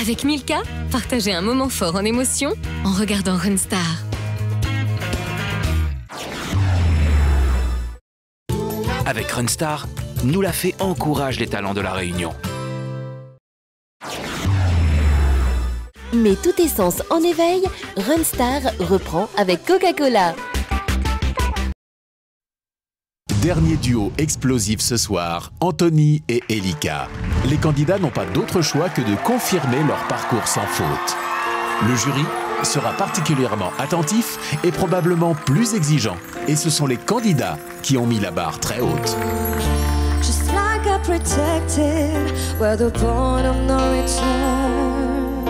Avec Milka, partagez un moment fort en émotion en regardant Runstar. Avec Runstar, Nous la Fée encourage les talents de la Réunion. Mais tout essence en éveil, Runstar reprend avec Coca-Cola. Dernier duo explosif ce soir, Anthony et Elika. Les candidats n'ont pas d'autre choix que de confirmer leur parcours sans faute. Le jury sera particulièrement attentif et probablement plus exigeant. Et ce sont les candidats qui ont mis la barre très haute. Just like I protected, we're the point of no return.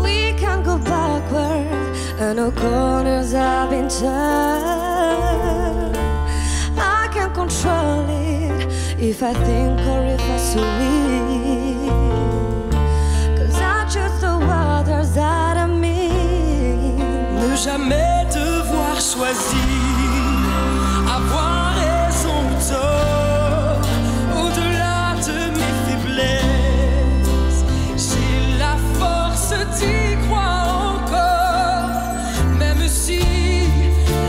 We can't go backward, and no corners have been turned. I can't control it if I think or if I swear. 'Cause I choose the waters that I mean. Ne jamais devoir choisir, avoir raison ou tort, au-delà de mes faiblesses, j'ai la force d'y croire encore, même si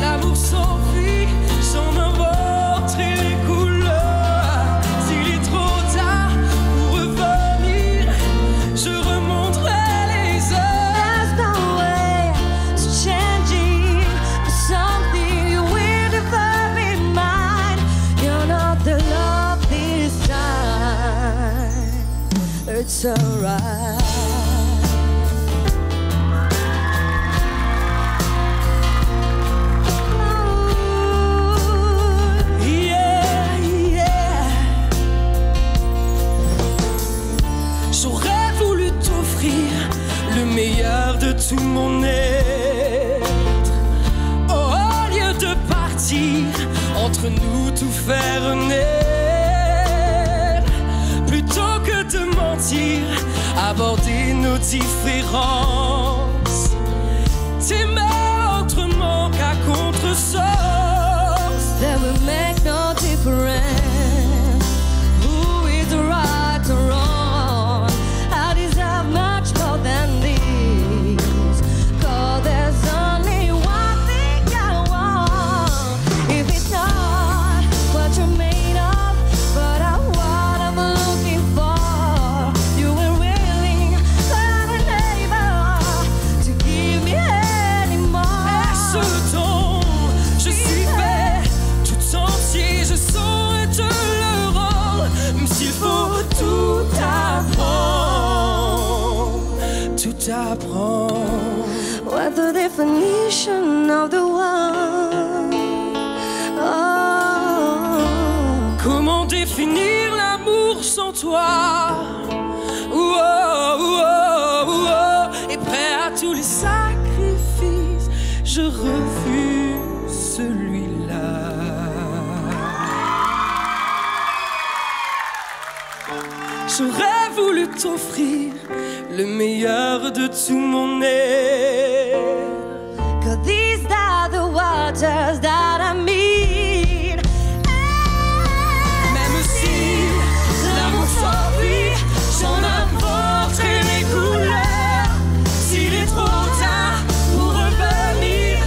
l'amour s'enfuit, j'en inventerai les couleurs. S'il est trop tard pour revenir, je remonterai les heures. There's no way to changing something you will never be mine. You're not the love this time. It's alright. Yeah, yeah. J'aurais voulu t'offrir le meilleur de tout mon être. Oh, au lieu de partir, entre nous tout faire naître. Plutôt que de mentir, aborder nos différences. T'aimer autrement qu'à contresens. That will make no difference. Who is right or wrong? I deserve much more than this. 'Cause there's only one thing I want. If it's not what you're made of, but what I'm looking for, you were willing, but unable to give me any more. Est-ce le temps? Je suis fait tout entier, je saurais te le rendre, même s'il faut tout apprendre, tout apprendre. What the definition of the one? Oh. Comment définir l'amour sans toi? Oh, oh, oh, oh. Et prêt à tous les sacrifices, je refuse celui-là. J'aurais voulu t'offrir le meilleur de tout mon être. 'Cause these are the waters that I mean. Même si l'amour s'enfuit, j'en inventerai les couleurs. S'il est trop tard pour revenir,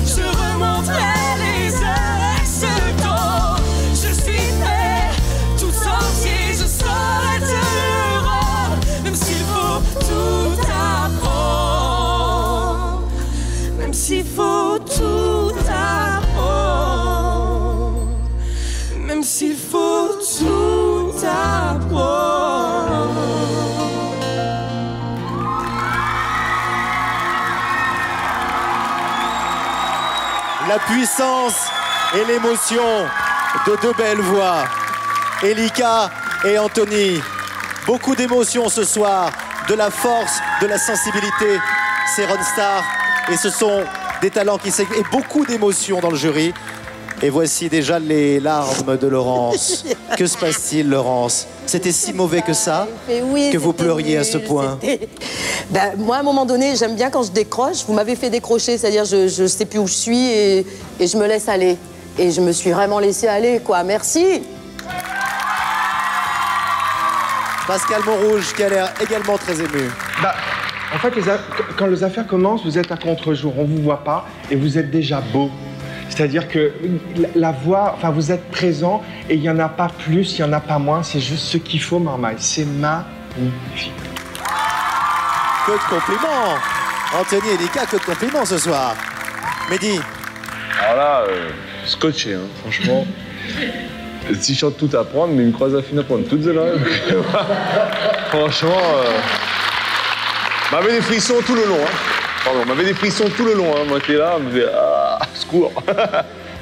je remonterai les heures. Ce temps, je suis fait tout entier, je saurais te le rendre, même s'il faut tout apprendre, même s'il faut tout apprendre, même s'il faut tout apprendre. La puissance et l'émotion de deux belles voix, Elika et Anthony. Beaucoup d'émotions ce soir, de la force, de la sensibilité. C'est Runstar et ce sont des talents qui s'expriment. Et beaucoup d'émotions dans le jury. Et voici déjà les larmes de Laurence. Que se passe-t-il, Laurence? C'était si mauvais que ça, Oui, que vous pleuriez à ce point? Ben, moi, à un moment donné, j'aime bien quand je décroche. Vous m'avez fait décrocher, c'est-à-dire je sais plus où je suis et je me laisse aller. Et je me suis vraiment laissée aller, quoi. Merci. Pascal Montrouge qui a l'air également très ému. Bah, en fait, quand les affaires commencent, vous êtes à contre-jour, on ne vous voit pas et vous êtes déjà beau. C'est-à-dire que la voix, enfin, vous êtes présent et il n'y en a pas plus, il n'y en a pas moins, c'est juste ce qu'il faut, Marmaille. C'est magnifique. Que de compliments. Anthony et Lika, que de compliments ce soir. Mehdi. Alors là, scotché, hein, franchement. Si je chante tout à prendre, mais une croise à finir prendre toutes là. Franchement, m'avait des frissons tout le long. Hein. Pardon, m'avait des frissons tout le long. Hein. Moi qui est là, me disais, secours.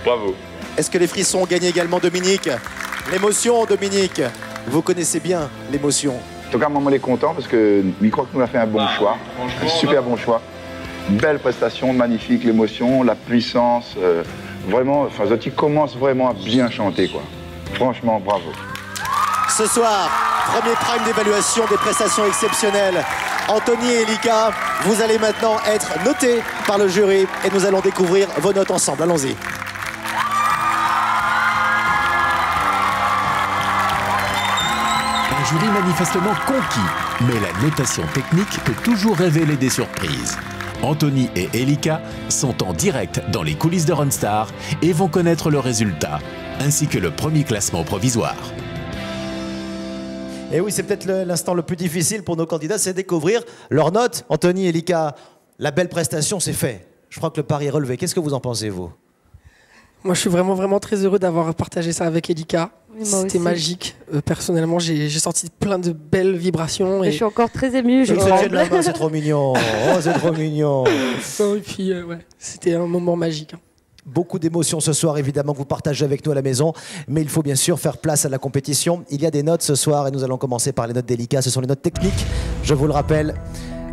Bravo. Est-ce que les frissons ont gagné également Dominique? L'émotion, Dominique. Vous connaissez bien l'émotion. En tout cas, maman est content parce que Micro nous a fait un bon choix, un super bon choix. Belle prestation, magnifique, l'émotion, la puissance. Vraiment, enfin, Zotti commence vraiment à bien chanter, quoi. Franchement, bravo. Ce soir, premier prime d'évaluation des prestations exceptionnelles. Anthony et Lika, vous allez maintenant être notés par le jury et nous allons découvrir vos notes ensemble. Allons-y. Un jury manifestement conquis, mais la notation technique peut toujours révéler des surprises. Anthony et Elika sont en direct dans les coulisses de Runstar et vont connaître le résultat, ainsi que le premier classement provisoire. Et oui, c'est peut-être l'instant le plus difficile pour nos candidats, c'est découvrir leurs notes. Anthony et Lika, la belle prestation, c'est fait. Je crois que le pari est relevé. Qu'est-ce que vous en pensez, vous? Moi, je suis vraiment très heureux d'avoir partagé ça avec Elika. Oui, c'était magique. Personnellement, j'ai senti plein de belles vibrations. Et je suis encore très émue. C'est trop mignon. Oh, c'est trop mignon. Et puis, ouais, c'était un moment magique. Beaucoup d'émotions ce soir, évidemment, que vous partagez avec nous à la maison. Mais il faut bien sûr faire place à la compétition. Il y a des notes ce soir et nous allons commencer par les notes d'Elika. Ce sont les notes techniques, je vous le rappelle.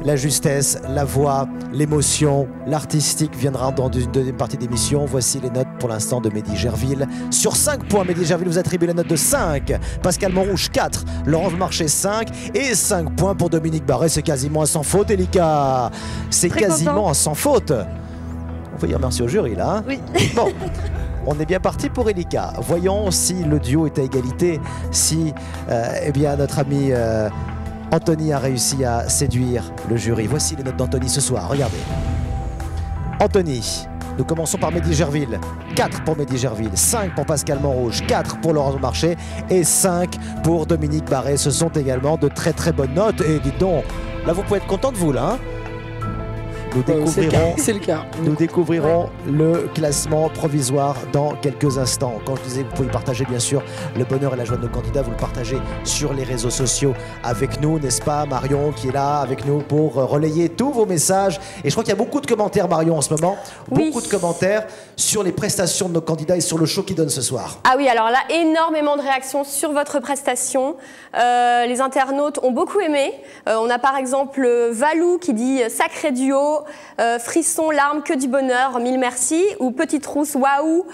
La justesse, la voix, l'émotion, l'artistique viendra dans une deuxième partie d'émission. Voici les notes pour l'instant de Mehdi Gerville. Sur 5 points, Mehdi Gerville vous attribue la note de 5. Pascal Montrouge, 4. Laurence Marché, 5. Et 5 points pour Dominique Barret. C'est quasiment un sans faute, Elika. C'est quasiment un sans faute. On peut dire merci au jury, là. Hein, oui. Bon. On est bien parti pour Elika. Voyons si le duo est à égalité. Si, eh bien, notre ami... Anthony a réussi à séduire le jury. Voici les notes d'Anthony ce soir, regardez. Anthony, nous commençons par Mehdi Gerville. 4 pour Mehdi Gerville, 5 pour Pascal Montrouge, 4 pour Laurence Marché et 5 pour Dominique Barret. Ce sont également de très bonnes notes. Et dites donc, là vous pouvez être content de vous là. Hein, nous découvrirons, c'est le cas. Nous découvrirons le classement provisoire dans quelques instants. Quand je disais que vous pouvez partager bien sûr le bonheur et la joie de nos candidats, vous le partagez sur les réseaux sociaux avec nous, n'est-ce pas Marion qui est là avec nous pour relayer tous vos messages. Et je crois qu'il y a beaucoup de commentaires Marion en ce moment, beaucoup de commentaires sur les prestations de nos candidats et sur le show qu'ils donnent ce soir. Ah oui, alors là, énormément de réactions sur votre prestation. Les internautes ont beaucoup aimé. On a par exemple Valou qui dit « Sacré duo ». Frisson, larmes, que du bonheur, mille merci. Ou Petite Rousse, waouh.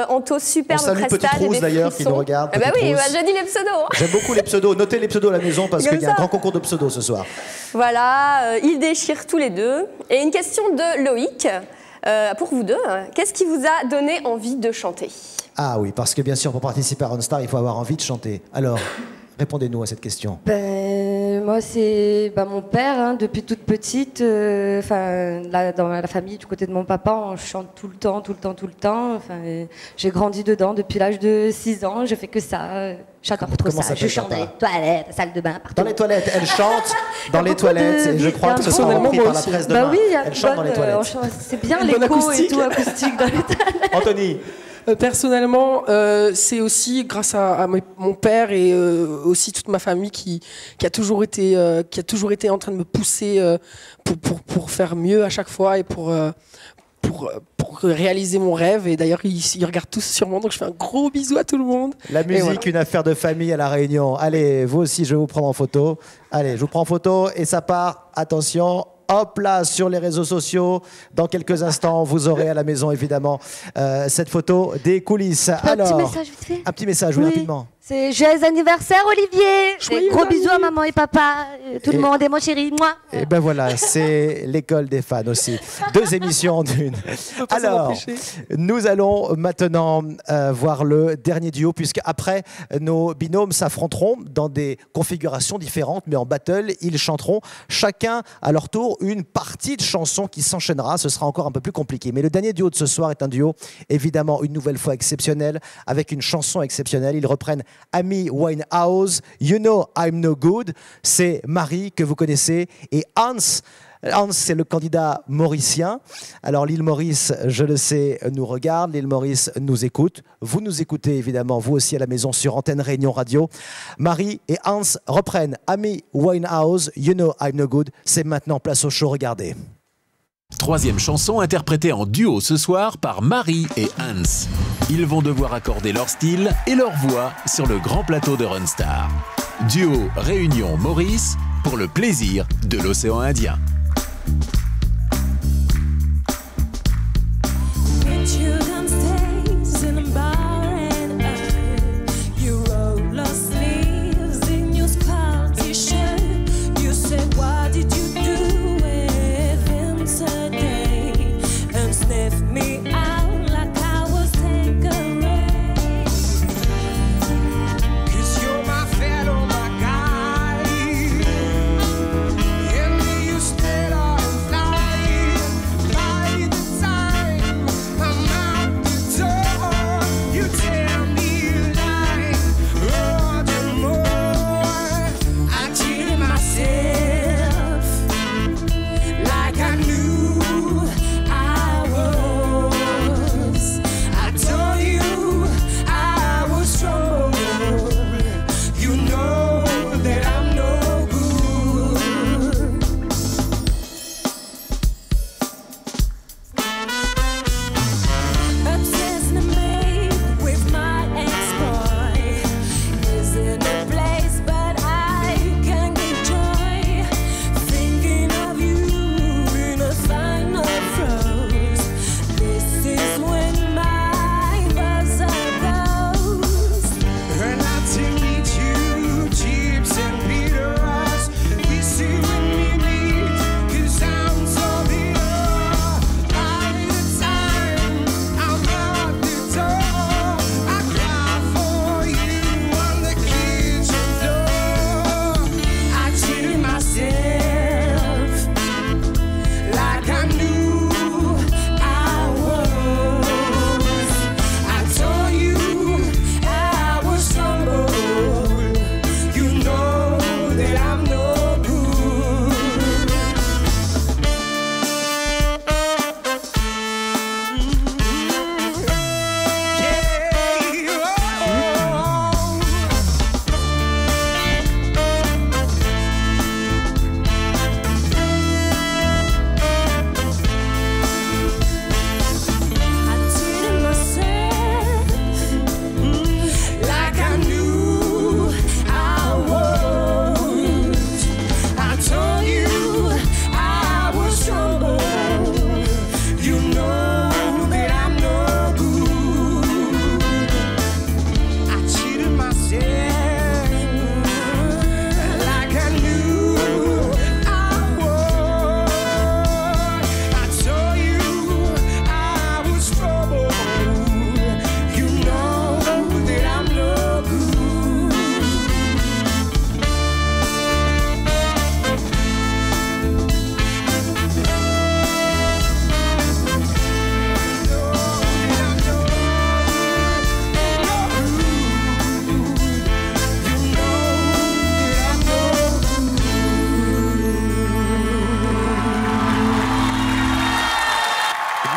Anto, superbe prestation. Petite Rousse d'ailleurs qui nous regarde. Bah oui, bah, j'ai dit les pseudos. J'aime beaucoup les pseudos. Notez les pseudos à la maison parce qu'il y a un grand concours de pseudos ce soir. Voilà, ils déchirent tous les deux. Et une question de Loïc. Pour vous deux, qu'est-ce qui vous a donné envie de chanter? Ah oui, parce que bien sûr, pour participer à Runstar, il faut avoir envie de chanter. Alors, répondez-nous à cette question. Moi, c'est mon père, hein, depuis toute petite. Dans la famille, du côté de mon papa, on chante tout le temps. J'ai grandi dedans depuis l'âge de 6 ans. Je fais que ça. J'adore trop ça. Je chante dans les toilettes, la salle de bain, partout. Dans les toilettes, elle chante dans les toilettes. Et je crois que ce sera repris par la presse demain. Oui, elle chante dans les toilettes. C'est bien l'écho et tout acoustique dans les toilettes. Anthony. Personnellement, c'est aussi grâce à mon père et aussi toute ma famille qui a toujours été en train de me pousser pour faire mieux à chaque fois et pour réaliser mon rêve. Et d'ailleurs, ils regardent tous sûrement, donc je fais un gros bisou à tout le monde. La musique, voilà. Une affaire de famille à La Réunion. Allez, vous aussi, je vais vous prendre en photo. Allez, je vous prends en photo et ça part. Attention. Hop là, sur les réseaux sociaux. Dans quelques instants, vous aurez à la maison, évidemment, cette photo des coulisses. Alors, un petit message vite fait. Un petit message, oui, rapidement. C'est joyeux anniversaire, Olivier. Et gros bisous à maman et papa, tout le monde et mon chéri, moi. Et ben voilà, c'est l'école des fans aussi. 2 émissions en une. Alors, nous allons maintenant voir le dernier duo, puisque après, nos binômes s'affronteront dans des configurations différentes, mais en battle, ils chanteront chacun à leur tour une partie de chanson qui s'enchaînera. Ce sera encore un peu plus compliqué. Mais le dernier duo de ce soir est un duo, évidemment, une nouvelle fois exceptionnel, avec une chanson exceptionnelle. Ils reprennent Amy Winehouse, You Know I'm No Good. C'est Marie que vous connaissez et Hans. Hans, c'est le candidat mauricien. Alors l'île Maurice, je le sais, nous regarde. L'île Maurice nous écoute. Vous nous écoutez évidemment, vous aussi à la maison sur Antenne Réunion Radio. Marie et Hans reprennent Amy Winehouse, You Know I'm No Good. C'est maintenant, place au show, regardez. 3e chanson interprétée en duo ce soir par Marie et Hans. Ils vont devoir accorder leur style et leur voix sur le grand plateau de Runstar. Duo Réunion Maurice pour le plaisir de l'océan Indien.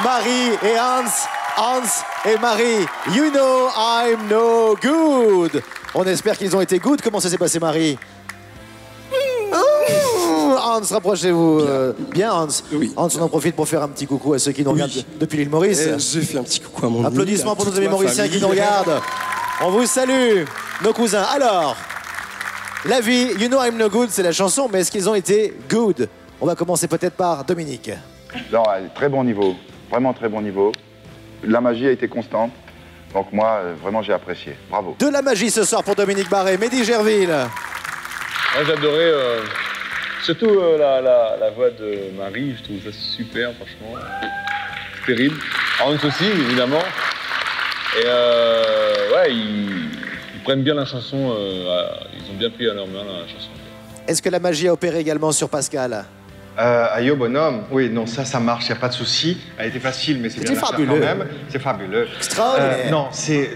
Marie et Hans, Hans et Marie, You Know I'm No Good. On espère qu'ils ont été good. Comment ça s'est passé, Marie? Hans, rapprochez-vous. Bien, Hans. Oui. Hans, on en profite pour faire un petit coucou à ceux qui nous regardent depuis l'île Maurice. J'ai fait un petit coucou à mon Applaudissements pour nos amis mauriciens qui nous regardent. On vous salue, nos cousins. Alors, la vie, You Know I'm No Good, c'est la chanson, mais est-ce qu'ils ont été good? On va commencer peut-être par Dominique. Non, très bon niveau. Vraiment très bon niveau. La magie a été constante. Donc moi, vraiment, j'ai apprécié. Bravo. De la magie ce soir pour Dominique Barré. Mehdi Gerville. Moi, j'adorais surtout la voix de Marie. Je trouve ça super, franchement. C'est terrible. Hans aussi, évidemment. Et ouais, ils prennent bien la chanson. Ils ont bien pris à leur main la chanson. Est-ce que la magie a opéré également sur Pascal? Ayo bonhomme, oui, non, ça marche, il n'y a pas de souci. Elle était facile, mais c'est bien fabuleux. quand même. C'est fabuleux. Extraordinaire. Non,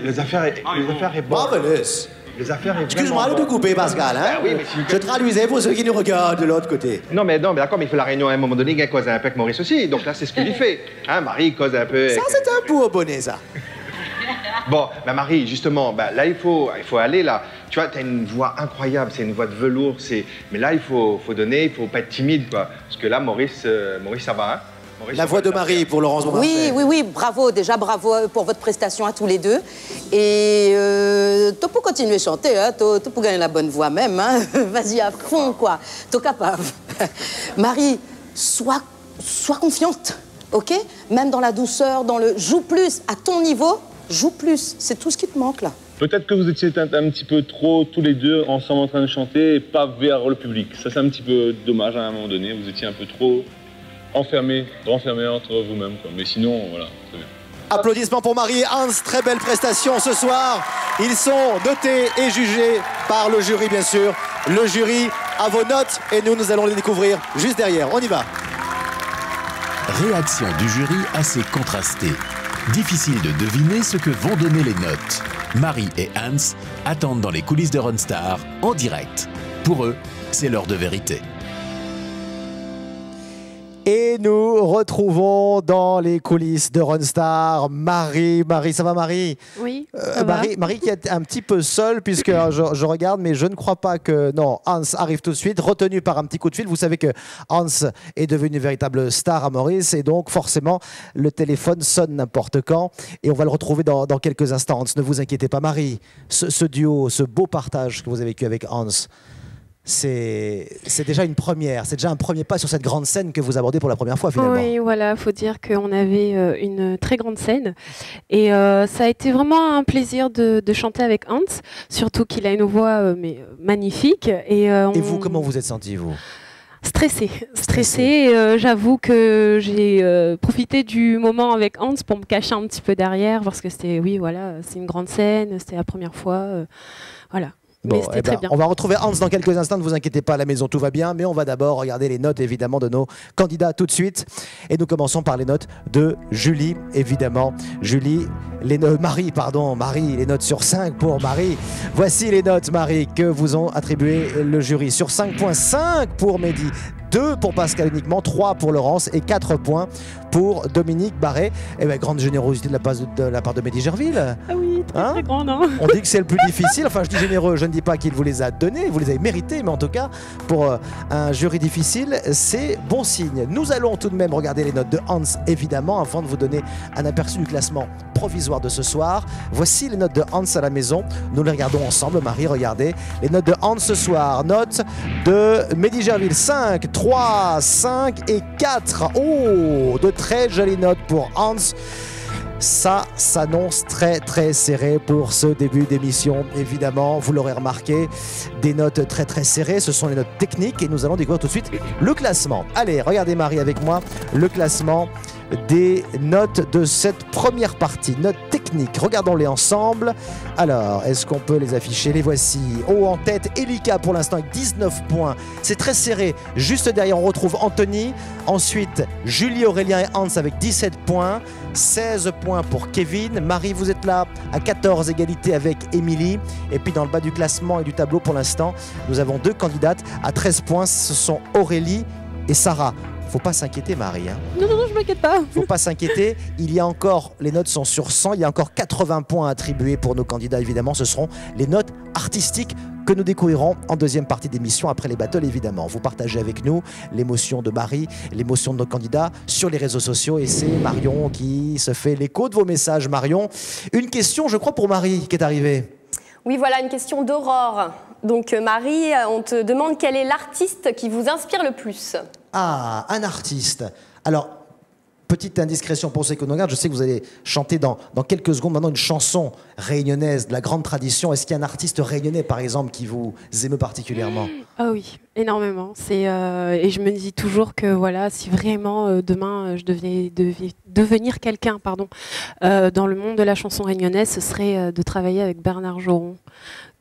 les affaires est bonnes. Marvelous. Les affaires est Excuse-moi de couper, Pascal. Hein? Oui, mais je traduisais pour ceux qui nous regardent de l'autre côté. Non, mais d'accord, mais il fait la réunion à un moment donné, il cause un peu avec Maurice aussi. Donc là, c'est ce qu'il lui fait. Hein, Marie cause un peu. Ça, c'est un pour bonnet, ça. Bon, bah Marie, justement, bah, là, il faut aller là. Tu vois, tu as une voix incroyable, c'est une voix de velours. Mais là, il faut donner, il faut pas être timide, quoi. Parce que là, Maurice, ça va, hein. La voix de Marie pour Laurence Beaumarchais. Oui, bravo, déjà bravo pour votre prestation à tous les deux. Et tu peux continuer à chanter, hein, tu peux gagner la bonne voix même, hein. Vas-y à fond, quoi, t'es capable. Marie, sois confiante, ok? Même dans la douceur, dans le joue plus, à ton niveau, joue plus, c'est tout ce qui te manque là. Peut-être que vous étiez un petit peu trop tous les deux ensemble en train de chanter et pas vers le public. Ça, c'est un petit peu dommage à un moment donné, vous étiez un peu trop renfermé entre vous-même, quoi. Mais sinon, voilà, très bien. Applaudissements pour Marie et Hans, très belle prestation ce soir. Ils sont notés et jugés par le jury, bien sûr. Le jury a vos notes et nous allons les découvrir juste derrière. On y va. Réaction du jury assez contrastée. Difficile de deviner ce que vont donner les notes. Marie et Hans attendent dans les coulisses de Runstar en direct. Pour eux, c'est l'heure de vérité. Et nous retrouvons dans les coulisses de Runstar Marie. Marie, ça va Marie? Oui, ça va. Marie qui est un petit peu seule puisque je regarde, mais je ne crois pas que... Non, Hans arrive tout de suite, retenu par un petit coup de fil. Vous savez que Hans est devenu une véritable star à Maurice et donc forcément le téléphone sonne n'importe quand et on va le retrouver dans quelques instants. Hans, ne vous inquiétez pas. Marie, ce duo, ce beau partage que vous avez vécu avec Hans, c'est déjà une première, c'est déjà un premier pas sur cette grande scène que vous abordez pour la première fois finalement. Oui, voilà, il faut dire qu'on avait une très grande scène et ça a été vraiment un plaisir de chanter avec Hans, surtout qu'il a une voix magnifique. Et vous, comment vous êtes senti vous? Stressée. J'avoue que j'ai profité du moment avec Hans pour me cacher un petit peu derrière parce que c'était, oui, voilà, c'est une grande scène, c'était la première fois, voilà. Bon, on va retrouver Hans dans quelques instants, ne vous inquiétez pas, à la maison tout va bien, mais on va d'abord regarder les notes évidemment de nos candidats tout de suite. Et nous commençons par les notes de Julie, évidemment. Marie, les notes sur 5 pour Marie. Voici les notes, Marie, que vous ont attribué le jury. Sur 5,5 pour Mehdi, 2 pour Pascal uniquement, 3 pour Laurence et 4 points pour Dominique Barré. Et bien, grande générosité de la part de Mehdi Gerville. Ah oui, très grande. Hein, on dit que c'est le plus difficile. Enfin, je dis généreux, je ne dis pas qu'il vous les a donnés, vous les avez mérités, mais en tout cas, pour un jury difficile, c'est bon signe. Nous allons tout de même regarder les notes de Hans, évidemment, avant de vous donner un aperçu du classement provisoire de ce soir. Voici les notes de Hans à la maison. Nous les regardons ensemble. Marie, regardez les notes de Hans ce soir. Notes de Mehdi Gerville, 5, 3, 5 et 4. Oh, de très jolies notes pour Hans. Ça s'annonce très très serré pour ce début d'émission. Évidemment, vous l'aurez remarqué, des notes très très serrées. Ce sont les notes techniques et nous allons découvrir tout de suite le classement. Allez, regardez Marie avec moi, le classement des notes de cette première partie, notes techniques. Regardons-les ensemble. Alors, est-ce qu'on peut les afficher? Les voici. Oh, en tête, Elika pour l'instant avec 19 points. C'est très serré. Juste derrière, on retrouve Anthony. Ensuite, Julie, Aurélien et Hans avec 17 points. 16 points pour Kevin. Marie, vous êtes là à 14, égalité avec Émilie. Et puis dans le bas du classement et du tableau pour l'instant, nous avons 2 candidates à 13 points. Ce sont Aurélie et Sarah. Faut pas s'inquiéter, Marie. Hein. Non, je m'inquiète pas. Faut pas s'inquiéter. Il y a encore, les notes sont sur 100. Il y a encore 80 points attribués pour nos candidats, évidemment. Ce seront les notes artistiques que nous découvrirons en deuxième partie d'émission après les battles, évidemment. Vous partagez avec nous l'émotion de Marie, l'émotion de nos candidats sur les réseaux sociaux. Et c'est Marion qui se fait l'écho de vos messages. Marion, une question, je crois, pour Marie qui est arrivée. Oui, voilà, une question d'Aurore. Donc Marie, on te demande quel est l'artiste qui vous inspire le plus? Ah, un artiste. Alors, Petite indiscrétion pour ceux qui nous regardent, je sais que vous allez chanter dans quelques secondes maintenant une chanson réunionnaise de la grande tradition. Est-ce qu'il y a un artiste réunionnais, par exemple, qui vous émeut particulièrement? Ah oui, énormément. Et je me dis toujours que voilà, si vraiment demain je devais devenir quelqu'un, dans le monde de la chanson réunionnaise, ce serait de travailler avec Bernard Joron,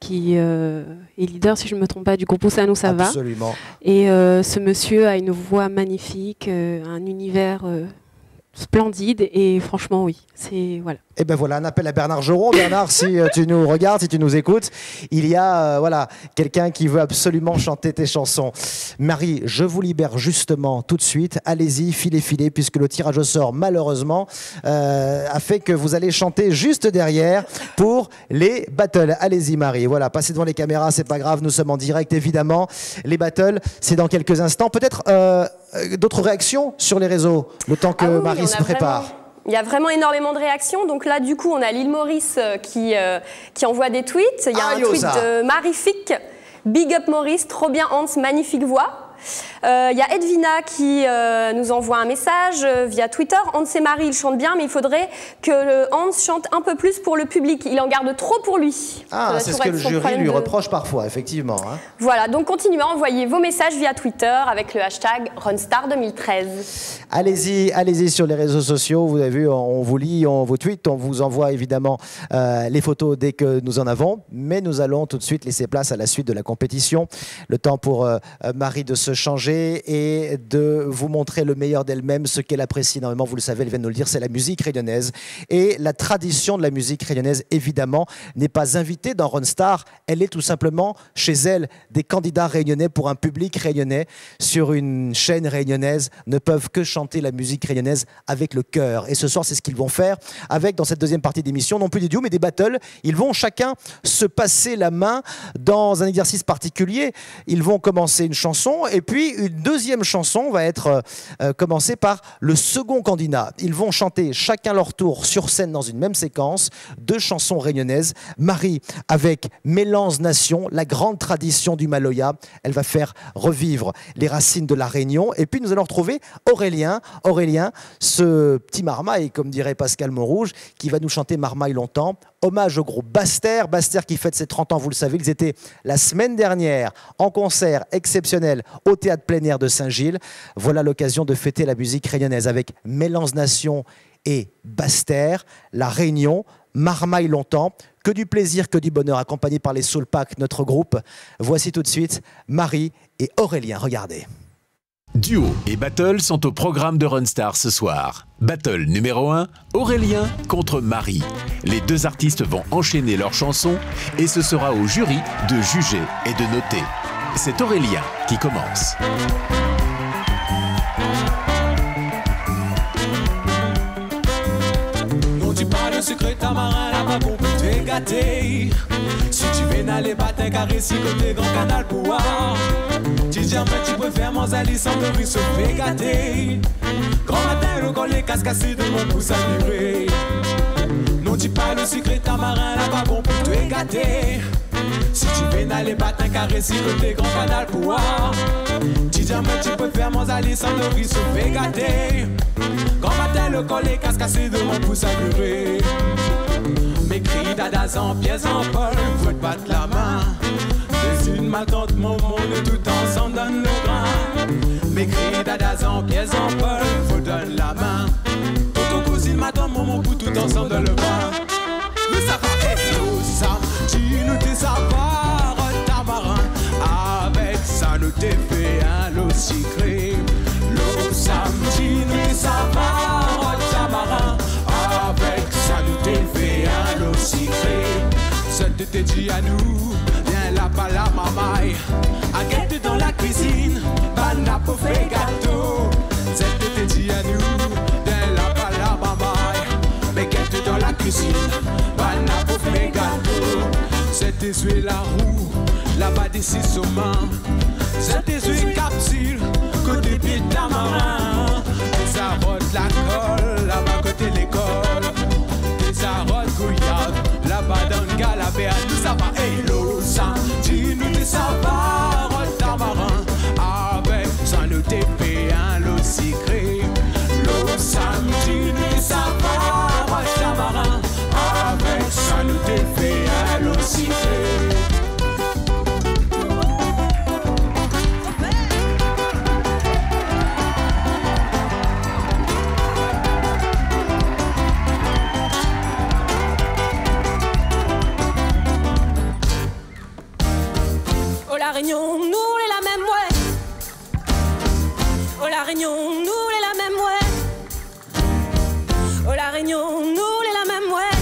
qui est leader, si je ne me trompe pas, du groupe Où ça nous ça va. Absolument. Et ce monsieur a une voix magnifique, un univers splendide, et franchement oui, c'est voilà. Et ben voilà, un appel à Bernard Joron. Bernard, si tu nous regardes, si tu nous écoutes, il y a voilà quelqu'un qui veut absolument chanter tes chansons. Marie, je vous libère justement tout de suite. Allez-y, filez, puisque le tirage au sort, malheureusement, a fait que vous allez chanter juste derrière pour les battles. Allez-y, Marie. Voilà, passez devant les caméras, c'est pas grave, nous sommes en direct, évidemment. Les battles, c'est dans quelques instants. Peut-être d'autres réactions sur les réseaux, le temps que Marie se prépare. Il y a vraiment énormément de réactions. Donc là, du coup, on a l'île Maurice qui envoie des tweets. Il y a un tweet de Marifique. Big up Maurice, trop bien Hans, magnifique voix. Il y a Edwina qui nous envoie un message via Twitter. Hans et Marie, ils chantent bien, mais il faudrait que Hans chante un peu plus pour le public. Il en garde trop pour lui. Ah, c'est ce que le jury lui reproche parfois, effectivement. Hein. Voilà, donc continuez à envoyer vos messages via Twitter avec le hashtag Runstar2013. Allez-y sur les réseaux sociaux. Vous avez vu, on vous lit, on vous tweet, on vous envoie évidemment les photos dès que nous en avons. Mais nous allons tout de suite laisser place à la suite de la compétition. Le temps pour Marie de se changer et de vous montrer le meilleur d'elle-même, ce qu'elle apprécie énormément. Vous le savez, elle vient de nous le dire, c'est la musique réunionnaise. Et la tradition de la musique réunionnaise, évidemment, n'est pas invitée dans Runstar. Elle est tout simplement chez elle. Des candidats réunionnais pour un public réunionnais sur une chaîne réunionnaise ne peuvent que chanter la musique réunionnaise avec le cœur. Et ce soir, c'est ce qu'ils vont faire avec, dans cette deuxième partie d'émission, non plus des duos, mais des battles. Ils vont chacun se passer la main dans un exercice particulier. Ils vont commencer une chanson et puis une deuxième chanson va être commencée par le second candidat. Ils vont chanter chacun leur tour sur scène dans une même séquence, 2 chansons réunionnaises. Marie avec Mélange Nation, la grande tradition du Maloya. Elle va faire revivre les racines de la Réunion. Et puis nous allons retrouver Aurélien, ce petit marmaille, comme dirait Pascal Montrouge, qui va nous chanter Marmaille longtemps. Hommage au groupe Bastère qui fête ses 30 ans, vous le savez, ils étaient la semaine dernière en concert exceptionnel au Théâtre plein air de Saint-Gilles. Voilà l'occasion de fêter la musique réunionnaise avec Mélange Nation et Bastère, la Réunion, Marmaille longtemps. Que du plaisir, que du bonheur, accompagné par les Soul Pack, notre groupe. Voici tout de suite Marie et Aurélien, regardez. Duo et battle sont au programme de Runstar ce soir. Battle numéro 1, Aurélien contre Marie. Les 2 artistes vont enchaîner leurs chansons et ce sera au jury de juger et de noter. C'est Aurélien qui commence. Non, dis pas le secret, ta marin là-bas qu'on peut te gâter. Si tu veux n'aller pas t'en caresser côté grand canal pour voir. Tu jamais tu préfères m'enzaler sans me se fait gâter. Grand matin, le collet casse-cassé de mon pouce à vibrer. Non, dis pas le secret, ta marin là-bas qu'on peut te gâter. Si tu veux n'aller pas t'en caresser côté grand canal pour voir. Tu jamais tu préfères m'enzaler sans me se fait gâter. Grand matin, le collet casse-cassé de mon pouce à vibrer. Mes cris dadas en pièces en pol, faut te battre la main. C'est une maltante, mon monde, tout ensemble donne le grain. Mes cris dadas en pièces en pol, faut donner la main. Toto cousine, madame, mon pour tout ensemble donne le grain. Nous ça va être nous, ça, tu nous tes savoirs, ta marin. Avec ça, nous t'es fait un lot secret. L'eau, ça, tu nous tes savoirs, ta marin. Avec ça, nous t'es fait un lot secret. Seul te t'es dit à nous, viens là-bas la mamaille. À guette dans la cuisine, banana pour faire gâteau. Seul te t'es dit à nous, viens là-bas la mamaille. Mais guette dans la cuisine, banana pour faire gâteau. C'est tes yeux la roue, là-bas d'ici main. C'est tes yeux capsule, côté pied tamarin. Des arottes la colle, là-bas côté l'école. Des arottes couillades, là-bas dans le galabé, tout ça va, hello, ça. Dis-nous des savoirs, tamarin. Avec ça, nous t'es fait un lot secret. L'eau, ça, La Réunion, nous les la même, ouais. Oh, La Réunion, nous les la même, ouais.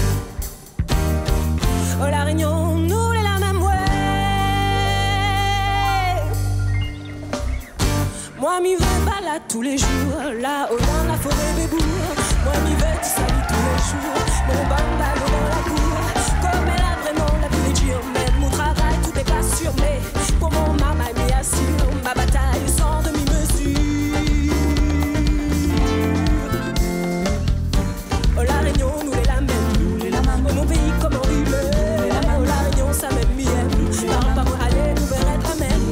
Oh, La Réunion, nous les la même, ouais. Moi, m'y vais balade tous les jours, là, au dans la forêt des bourgs. Moi, m'y vais tu salis tous les jours, mon bandalo dans la cour. Comme elle a vraiment la vie est dure, mais mon travail, tout est pas sûr, mais pour mon maman, m'y assure, ma bataille sans demi-mesure. Oh, La Réunion, nous les la même, oh, mon pays, comment il est. Oh, La Réunion, ça m'aime, m'y aime. Par pas moi, allez, nous verrons la même.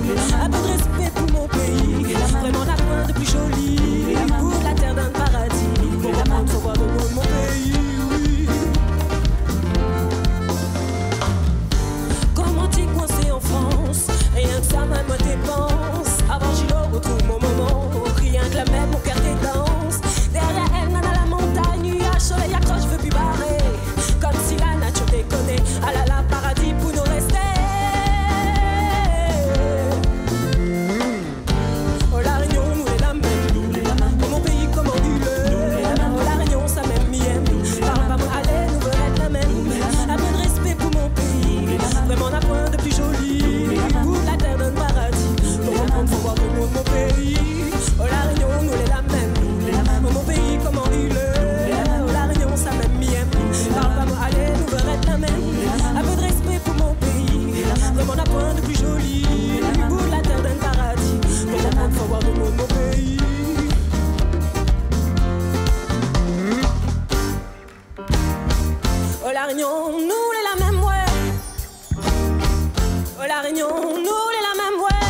Un peu de respect pour mon pays, vraiment la pointe de plus jolie. Pour la terre d'un paradis, pour comprendre, faut voir le monde de mon pays, oui. Comment t'es coincé en France, rien que ça, même moi dépense. Avant j'y retrouve mon moment, rien que la même, mon cœur danse. Derrière elle, nana la montagne, nuage, soleil accroche, je veux plus barrer. Comme si la nature déconnait, ah là là, paradis pour nous rester. Oh, La Réunion, nous les la même, oh, mon pays, comment il est. Oh, La Réunion, ça m'aime, m'y aime. Parle pas moi, allez, nous verrons être la même. Un peu de respect pour mon pays, vraiment la pointe de plus jolie. Pour la terre d'un paradis, pour comprendre, faut voir le monde de mon pays. Oh, La Réunion, nous les la même, oh, mon pays, comment il est. Oh, La Réunion, ça m'aime, m'y aime. Parle pas moi, allez, nous verrons être la même. Un peu de respect pour mon pays, vraiment la pointe de plus jolie. Pour la terre d'un paradis, pour comprendre, faut voir le monde de mon pays. Oh, La Réunion, nous les la même, ouais. Oh, La Réunion, nous les la même, ouais.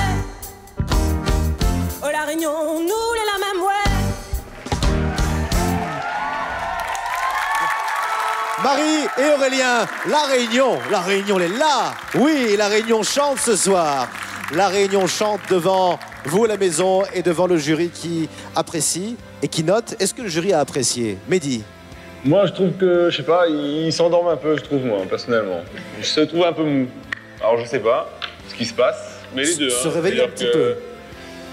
Oh, La Réunion, nous les la même, ouais. Marie et Aurélien, La Réunion, elle est là. Oui, La Réunion chante ce soir. La Réunion chante devant vous à la maison et devant le jury qui apprécie et qui note. Est-ce que le jury a apprécié? Mehdi? Moi, je trouve que, je sais pas, il s'endorme un peu, je trouve, moi, personnellement. Je se trouve un peu mou. Alors, je sais pas ce qui se passe, mais les deux. Se réveiller un petit peu.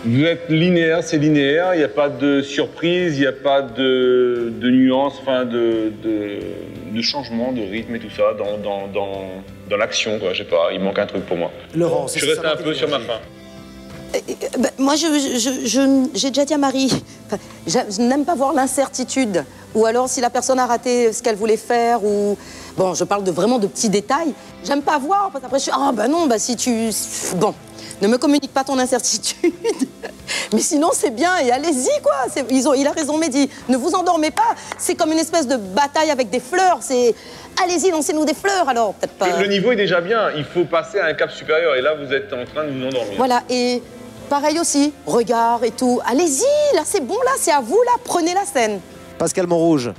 Vous êtes linéaire, c'est linéaire, il n'y a pas de surprise, il n'y a pas de nuance, enfin de changement de rythme et tout ça dans l'action, quoi. Je sais pas, il manque un truc pour moi. Laurent, je suis resté un peu sur ma faim. Moi, j'ai déjà dit à Marie, je n'aime pas voir l'incertitude. Ou alors, si la personne a raté ce qu'elle voulait faire, ou... Bon, je parle vraiment de petits détails. J'aime pas voir, parce qu'après, je suis... Ah, ben non, bah si tu... Bon, ne me communique pas ton incertitude. Mais sinon, c'est bien, et allez-y, quoi. Il a raison, Mehdi. Ne vous endormez pas. C'est comme une espèce de bataille avec des fleurs. C'est... Allez-y, lancez-nous des fleurs, alors. Peut-être pas... Le niveau est déjà bien. Il faut passer à un cap supérieur. Et là, vous êtes en train de vous endormir. Voilà, et... Pareil aussi, regard et tout. Allez-y, là, c'est bon, là, c'est à vous, là. Prenez la scène. Pascal Montrouge.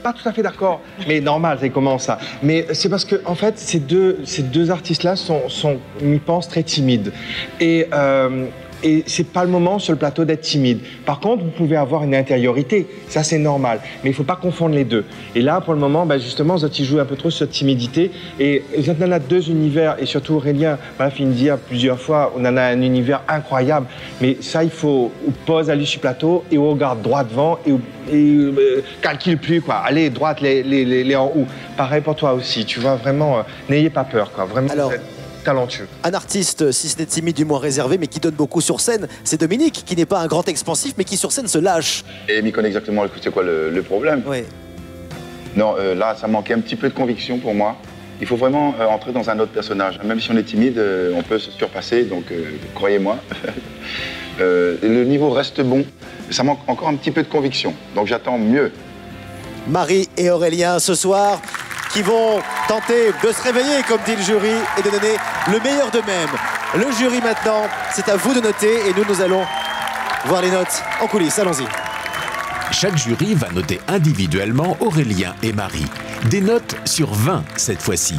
Pas tout à fait d'accord, mais normal, c'est comment ça. Mais c'est parce que, en fait, ces deux artistes-là sont, ils pensent, très timides. Et c'est pas le moment sur le plateau d'être timide. Par contre, vous pouvez avoir une intériorité, ça c'est normal. Mais il ne faut pas confondre les deux. Et là, pour le moment, justement, Zotti joue un peu trop sur cette timidité. Et vous en a deux univers, et surtout Aurélien m'a fait me dire plusieurs fois, on en a un univers incroyable. Mais ça, il faut pose à lui sur le plateau et on regarde droit devant et calcule plus, quoi. Allez, droite, les en haut. Pareil pour toi aussi, tu vois, vraiment, n'ayez pas peur, quoi. Vraiment, alors, talentueux. Un artiste, si ce n'est timide, du moins réservé, mais qui donne beaucoup sur scène, c'est Dominique, qui n'est pas un grand expansif, mais qui sur scène se lâche. Et il connaît exactement c'est quoi le problème. Oui. Non, là, ça manquait un petit peu de conviction pour moi. Il faut vraiment entrer dans un autre personnage. Même si on est timide, on peut se surpasser, donc croyez-moi. Le niveau reste bon. Ça manque encore un petit peu de conviction, donc j'attends mieux. Marie et Aurélien, ce soir, qui vont tenter de se réveiller, comme dit le jury, et de donner le meilleur d'eux-mêmes. Le jury maintenant, c'est à vous de noter, et nous allons voir les notes en coulisses. Allons-y. Chaque jury va noter individuellement Aurélien et Marie. Des notes sur 20 cette fois-ci.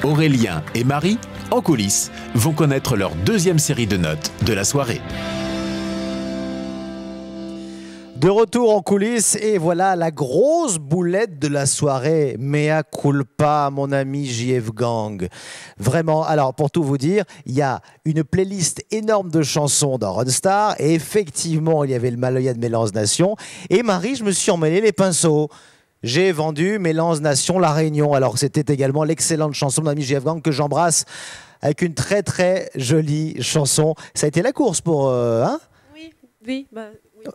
Aurélien et Marie, en coulisses, vont connaître leur deuxième série de notes de la soirée. De retour en coulisses et voilà la grosse boulette de la soirée. Mea culpa, mon ami JF Gang. Vraiment, alors pour tout vous dire, il y a une playlist énorme de chansons dans Runstar et effectivement, il y avait le Maloya de Mélange Nation. Et Marie, je me suis emmêlé les pinceaux. J'ai vendu Mélange Nation La Réunion. Alors c'était également l'excellente chanson de mon ami JF Gang que j'embrasse avec une très très jolie chanson. Ça a été la course pour... hein Oui.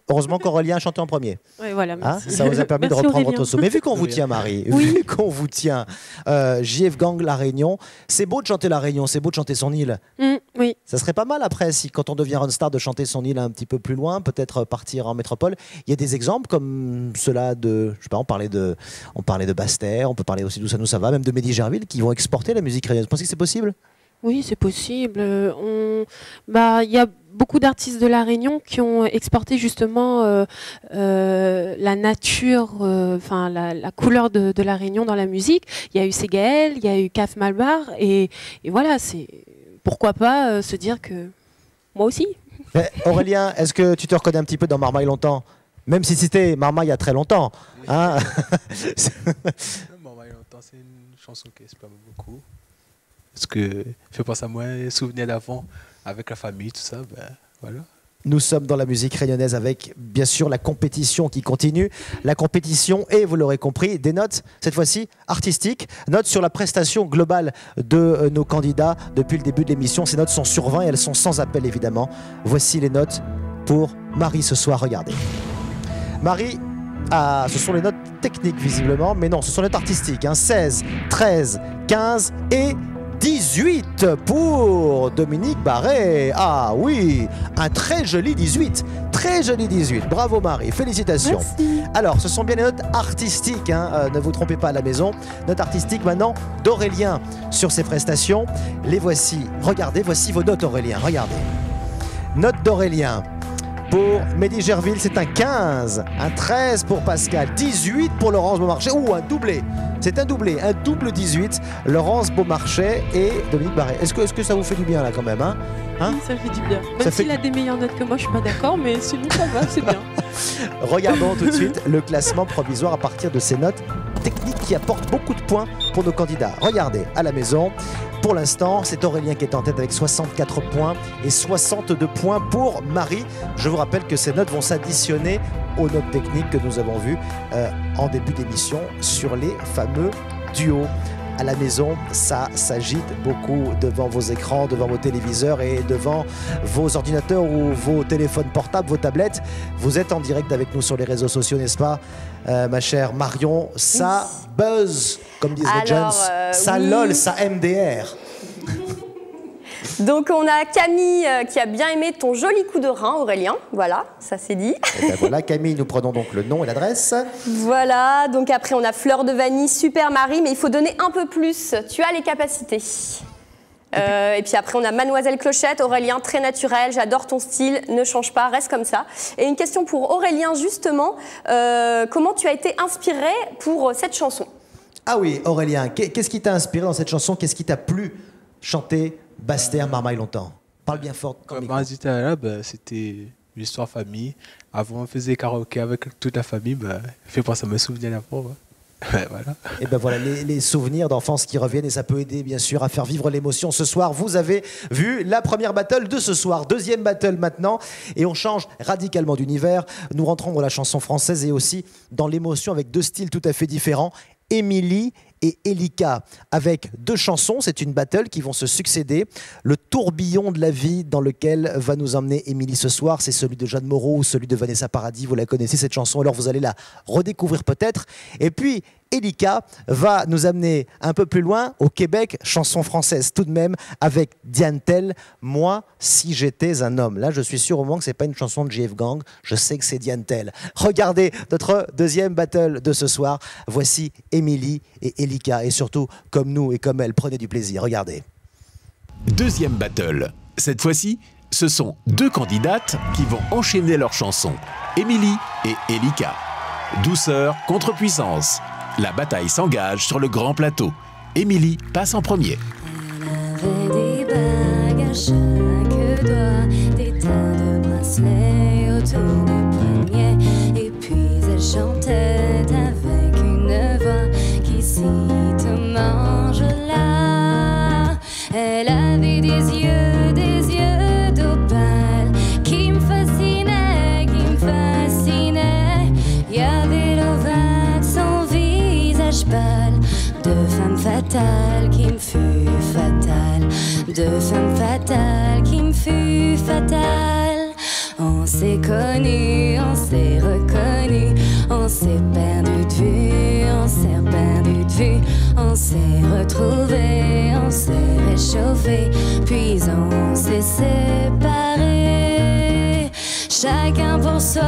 Heureusement qu'Aurélien a chanté en premier. Oui, voilà, merci. Ça vous a permis de Merci, reprendre Aurélien. votre saut. Mais vu qu'on vous tient, Marie, vu qu'on vous tient, JF Gang La Réunion, c'est beau de chanter La Réunion, c'est beau de chanter son île. Oui. Ça serait pas mal après, si quand on devient Runstar, de chanter son île un petit peu plus loin, peut-être partir en métropole. Il y a des exemples comme ceux-là de, je sais pas, on parlait de Basse-Terre, on peut parler aussi d'Où ça nous ça va, même de Mehdi Gerville, qui vont exporter la musique réunionnaise. Vous pensez que c'est possible? Oui, c'est possible. Il y a beaucoup d'artistes de La Réunion qui ont exporté justement la nature, la couleur de La Réunion dans la musique. Il y a eu Ségaël, il y a eu Caf Malbar, et voilà, c'est pourquoi pas se dire que moi aussi. Mais Aurélien, est-ce que tu te reconnais un petit peu dans Marmaille longtemps? Même si c'était Marmaille il y a très longtemps. Hein Marmaille longtemps, c'est une chanson qui exprime beaucoup. Parce que fait penser à moi, souvenirs d'avant, avec la famille, tout ça, ben voilà. Nous sommes dans la musique réunionnaise avec, bien sûr, la compétition qui continue. La compétition et, vous l'aurez compris, des notes, cette fois-ci artistiques. Notes sur la prestation globale de nos candidats depuis le début de l'émission. Ces notes sont sur 20 et elles sont sans appel, évidemment. Voici les notes pour Marie ce soir. Regardez. Marie, ce sont les notes techniques, visiblement. Mais non, ce sont les notes artistiques. 16, 13, 15 et... 18 pour Dominique Barré. Ah oui, un très joli 18. Très joli 18. Bravo Marie, félicitations. Merci. Alors, ce sont bien les notes artistiques, ne vous trompez pas à la maison. Notes artistiques maintenant d'Aurélien sur ses prestations. Les voici. Regardez, voici vos notes Aurélien. Regardez. Note d'Aurélien. Pour Mehdi Gerville, c'est un 15, un 13 pour Pascal, 18 pour Laurence Beaumarchais, ou un doublé, c'est un doublé, un double 18, Laurence Beaumarchais et Dominique Barré. Est-ce que ça vous fait du bien là quand même, hein? Oui, ça fait du bien. Même s'il a des meilleures notes que moi, je suis pas d'accord, mais sinon ça va, c'est bien. Regardons tout de suite le classement provisoire à partir de ces notes techniques qui apportent beaucoup de points pour nos candidats. Regardez à la maison. Pour l'instant, c'est Aurélien qui est en tête avec 64 points et 62 points pour Marie. Je vous rappelle que ces notes vont s'additionner aux notes techniques que nous avons vues en début d'émission sur les fameux duos. À la maison, ça s'agite beaucoup devant vos écrans, devant vos téléviseurs et devant vos ordinateurs ou vos téléphones portables, vos tablettes. Vous êtes en direct avec nous sur les réseaux sociaux, n'est-ce pas, ma chère Marion? Ça buzz, comme disent les jeunes, ça oui. lol, ça MDR. Donc on a Camille qui a bien aimé ton joli coup de rein, Aurélien. Voilà, ça c'est dit. Et ben voilà, Camille, nous prenons donc le nom et l'adresse. Voilà, donc après on a Fleur de Vanille, super Marie, mais il faut donner un peu plus. Tu as les capacités. Et puis après on a Mademoiselle Clochette, Aurélien, très naturel, j'adore ton style, ne change pas, reste comme ça. Et une question pour Aurélien justement, comment tu as été inspiré pour cette chanson? Ah oui, Aurélien, qu'est-ce qui t'a inspiré dans cette chanson? Qu'est-ce qui t'a plu chanter Basse-Terre, Marmaille longtemps? Parle bien fort. Comme là, c'était une histoire famille. Avant, on faisait karaoké avec toute la famille. Fait penser à mes souvenirs d'avant. Voilà. Et ben voilà, les souvenirs d'enfance qui reviennent et ça peut aider bien sûr à faire vivre l'émotion. Ce soir, vous avez vu la première battle de ce soir, deuxième battle maintenant, et on change radicalement d'univers. Nous rentrons dans la chanson française et aussi dans l'émotion avec deux styles tout à fait différents. Émilie et Elika, avec deux chansons, c'est une battle qui vont se succéder. Le tourbillon de la vie dans lequel va nous emmener Émilie ce soir, c'est celui de Jeanne Moreau ou celui de Vanessa Paradis, vous la connaissez cette chanson, alors vous allez la redécouvrir peut-être. Et puis Elika va nous amener un peu plus loin au Québec, chanson française tout de même, avec Diane Tell, Moi si j'étais un homme. Là je suis sûr au moins que c'est pas une chanson de JF Gang, je sais que c'est Diane Tell. Regardez notre deuxième battle de ce soir, voici Émilie et Elika, et surtout comme nous et comme elle, prenez du plaisir, regardez. Deuxième battle. Cette fois-ci, ce sont deux candidates qui vont enchaîner leurs chansons, Émilie et Elika. Douceur contre puissance. La bataille s'engage sur le grand plateau. Émilie passe en premier. Elle avait des bagues à chaque doigt, des tas de bracelets autour du poignet, et fatale qui me fut fatale, de femme fatale qui me fut fatale. On s'est connus, on s'est reconnus, on s'est perdu de vue, on s'est perdu de vue, on s'est retrouvés, on s'est réchauffé, puis on s'est séparés. Chacun pour soi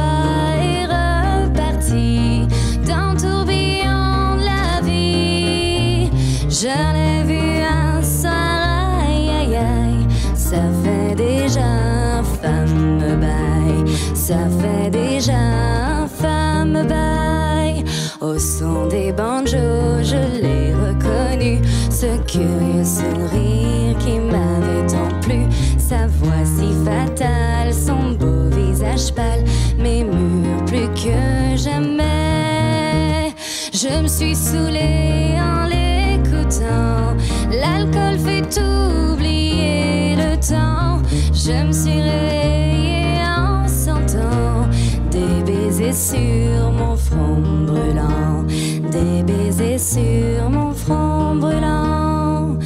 est reparti dans le tourbillon de la vie. Je l'ai vu un soir, aïe aïe aïe, ça fait déjà un fameux bail, ça fait déjà un fameux bail. Au son des banjos, je l'ai reconnu, ce curieux sourire qui m'avait tant plu, sa voix si fatale, son beau visage pâle, mes murs plus que jamais. Je me suis saoulée en l'écoutant, l'alcool fait oublier le temps. Je me suis réveillée en sentant des baisers sur mon front brûlant, des baisers sur mon front brûlant.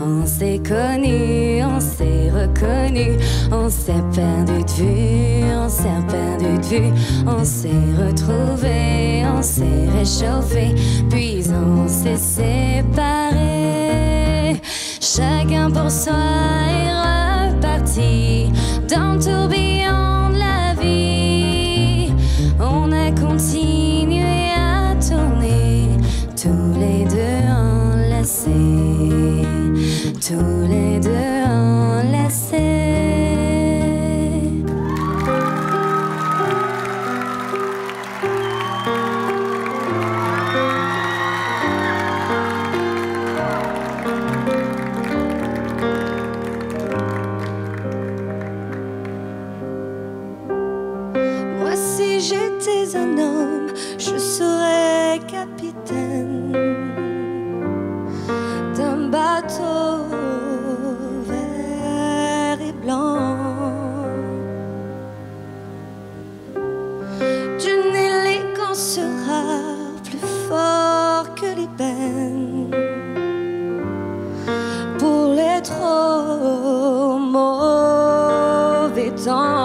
On s'est connus, on s'est reconnus, on s'est perdu de vue, on s'est perdu de vue, on s'est retrouvés, on s'est réchauffé, puis on s'est séparés. Chacun pour soi est reparti dans le tourbillon de la vie. On a continué à tourner, tous les deux enlacés, tous les deux enlacés. Moi, si j'étais un homme, je serais capitaine d'un bateau vert et blanc, d'une élégance rare, plus fort que l'ébène, pour les trop mauvais temps.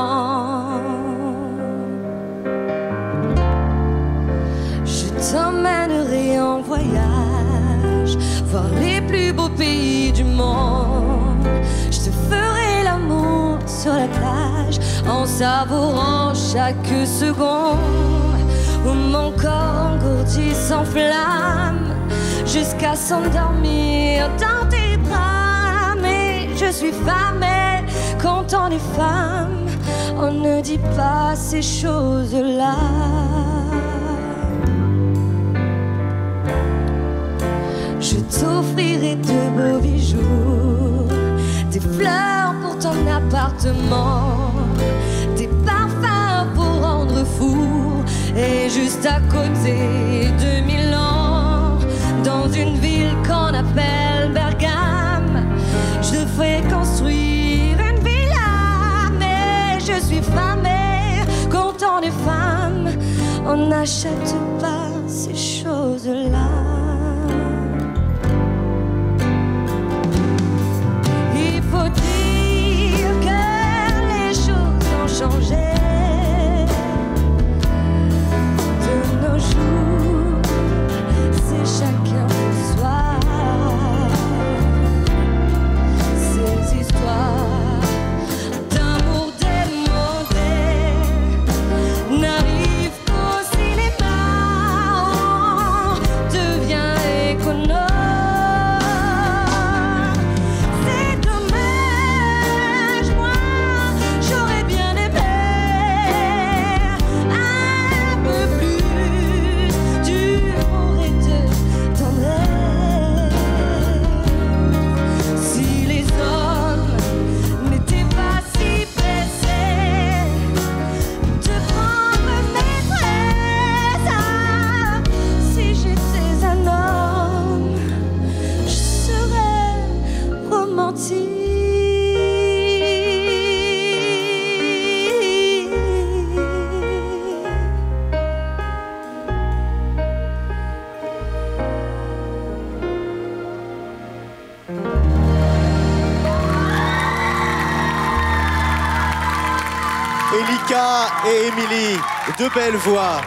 Je t'emmènerai en voyage, voir les plus beaux pays du monde. Je te ferai l'amour sur la plage, en savourant chaque seconde où mon corps engourdi s'enflamme, jusqu'à s'endormir dans tes bras. Mais je suis femme et quand on est femme, on ne dit pas ces choses-là. Je t'offrirai de beaux bijoux, des fleurs pour ton appartement, des parfums pour rendre fou. Et juste à côté de Milan, dans une ville qu'on appelle Bergame, je te ferai construire une villa. Mais je suis femme et quand on est femme, on n'achète pas ces choses-là. Il faut dire que les choses ont changé de nos jours, c'est chacun pour soi. Ces histoires d'amour démodé n'arrivent qu'au cinéma. On devient économe. C'est dommage, moi j'aurais bien aimé Elika et Émilie, deux belles voix,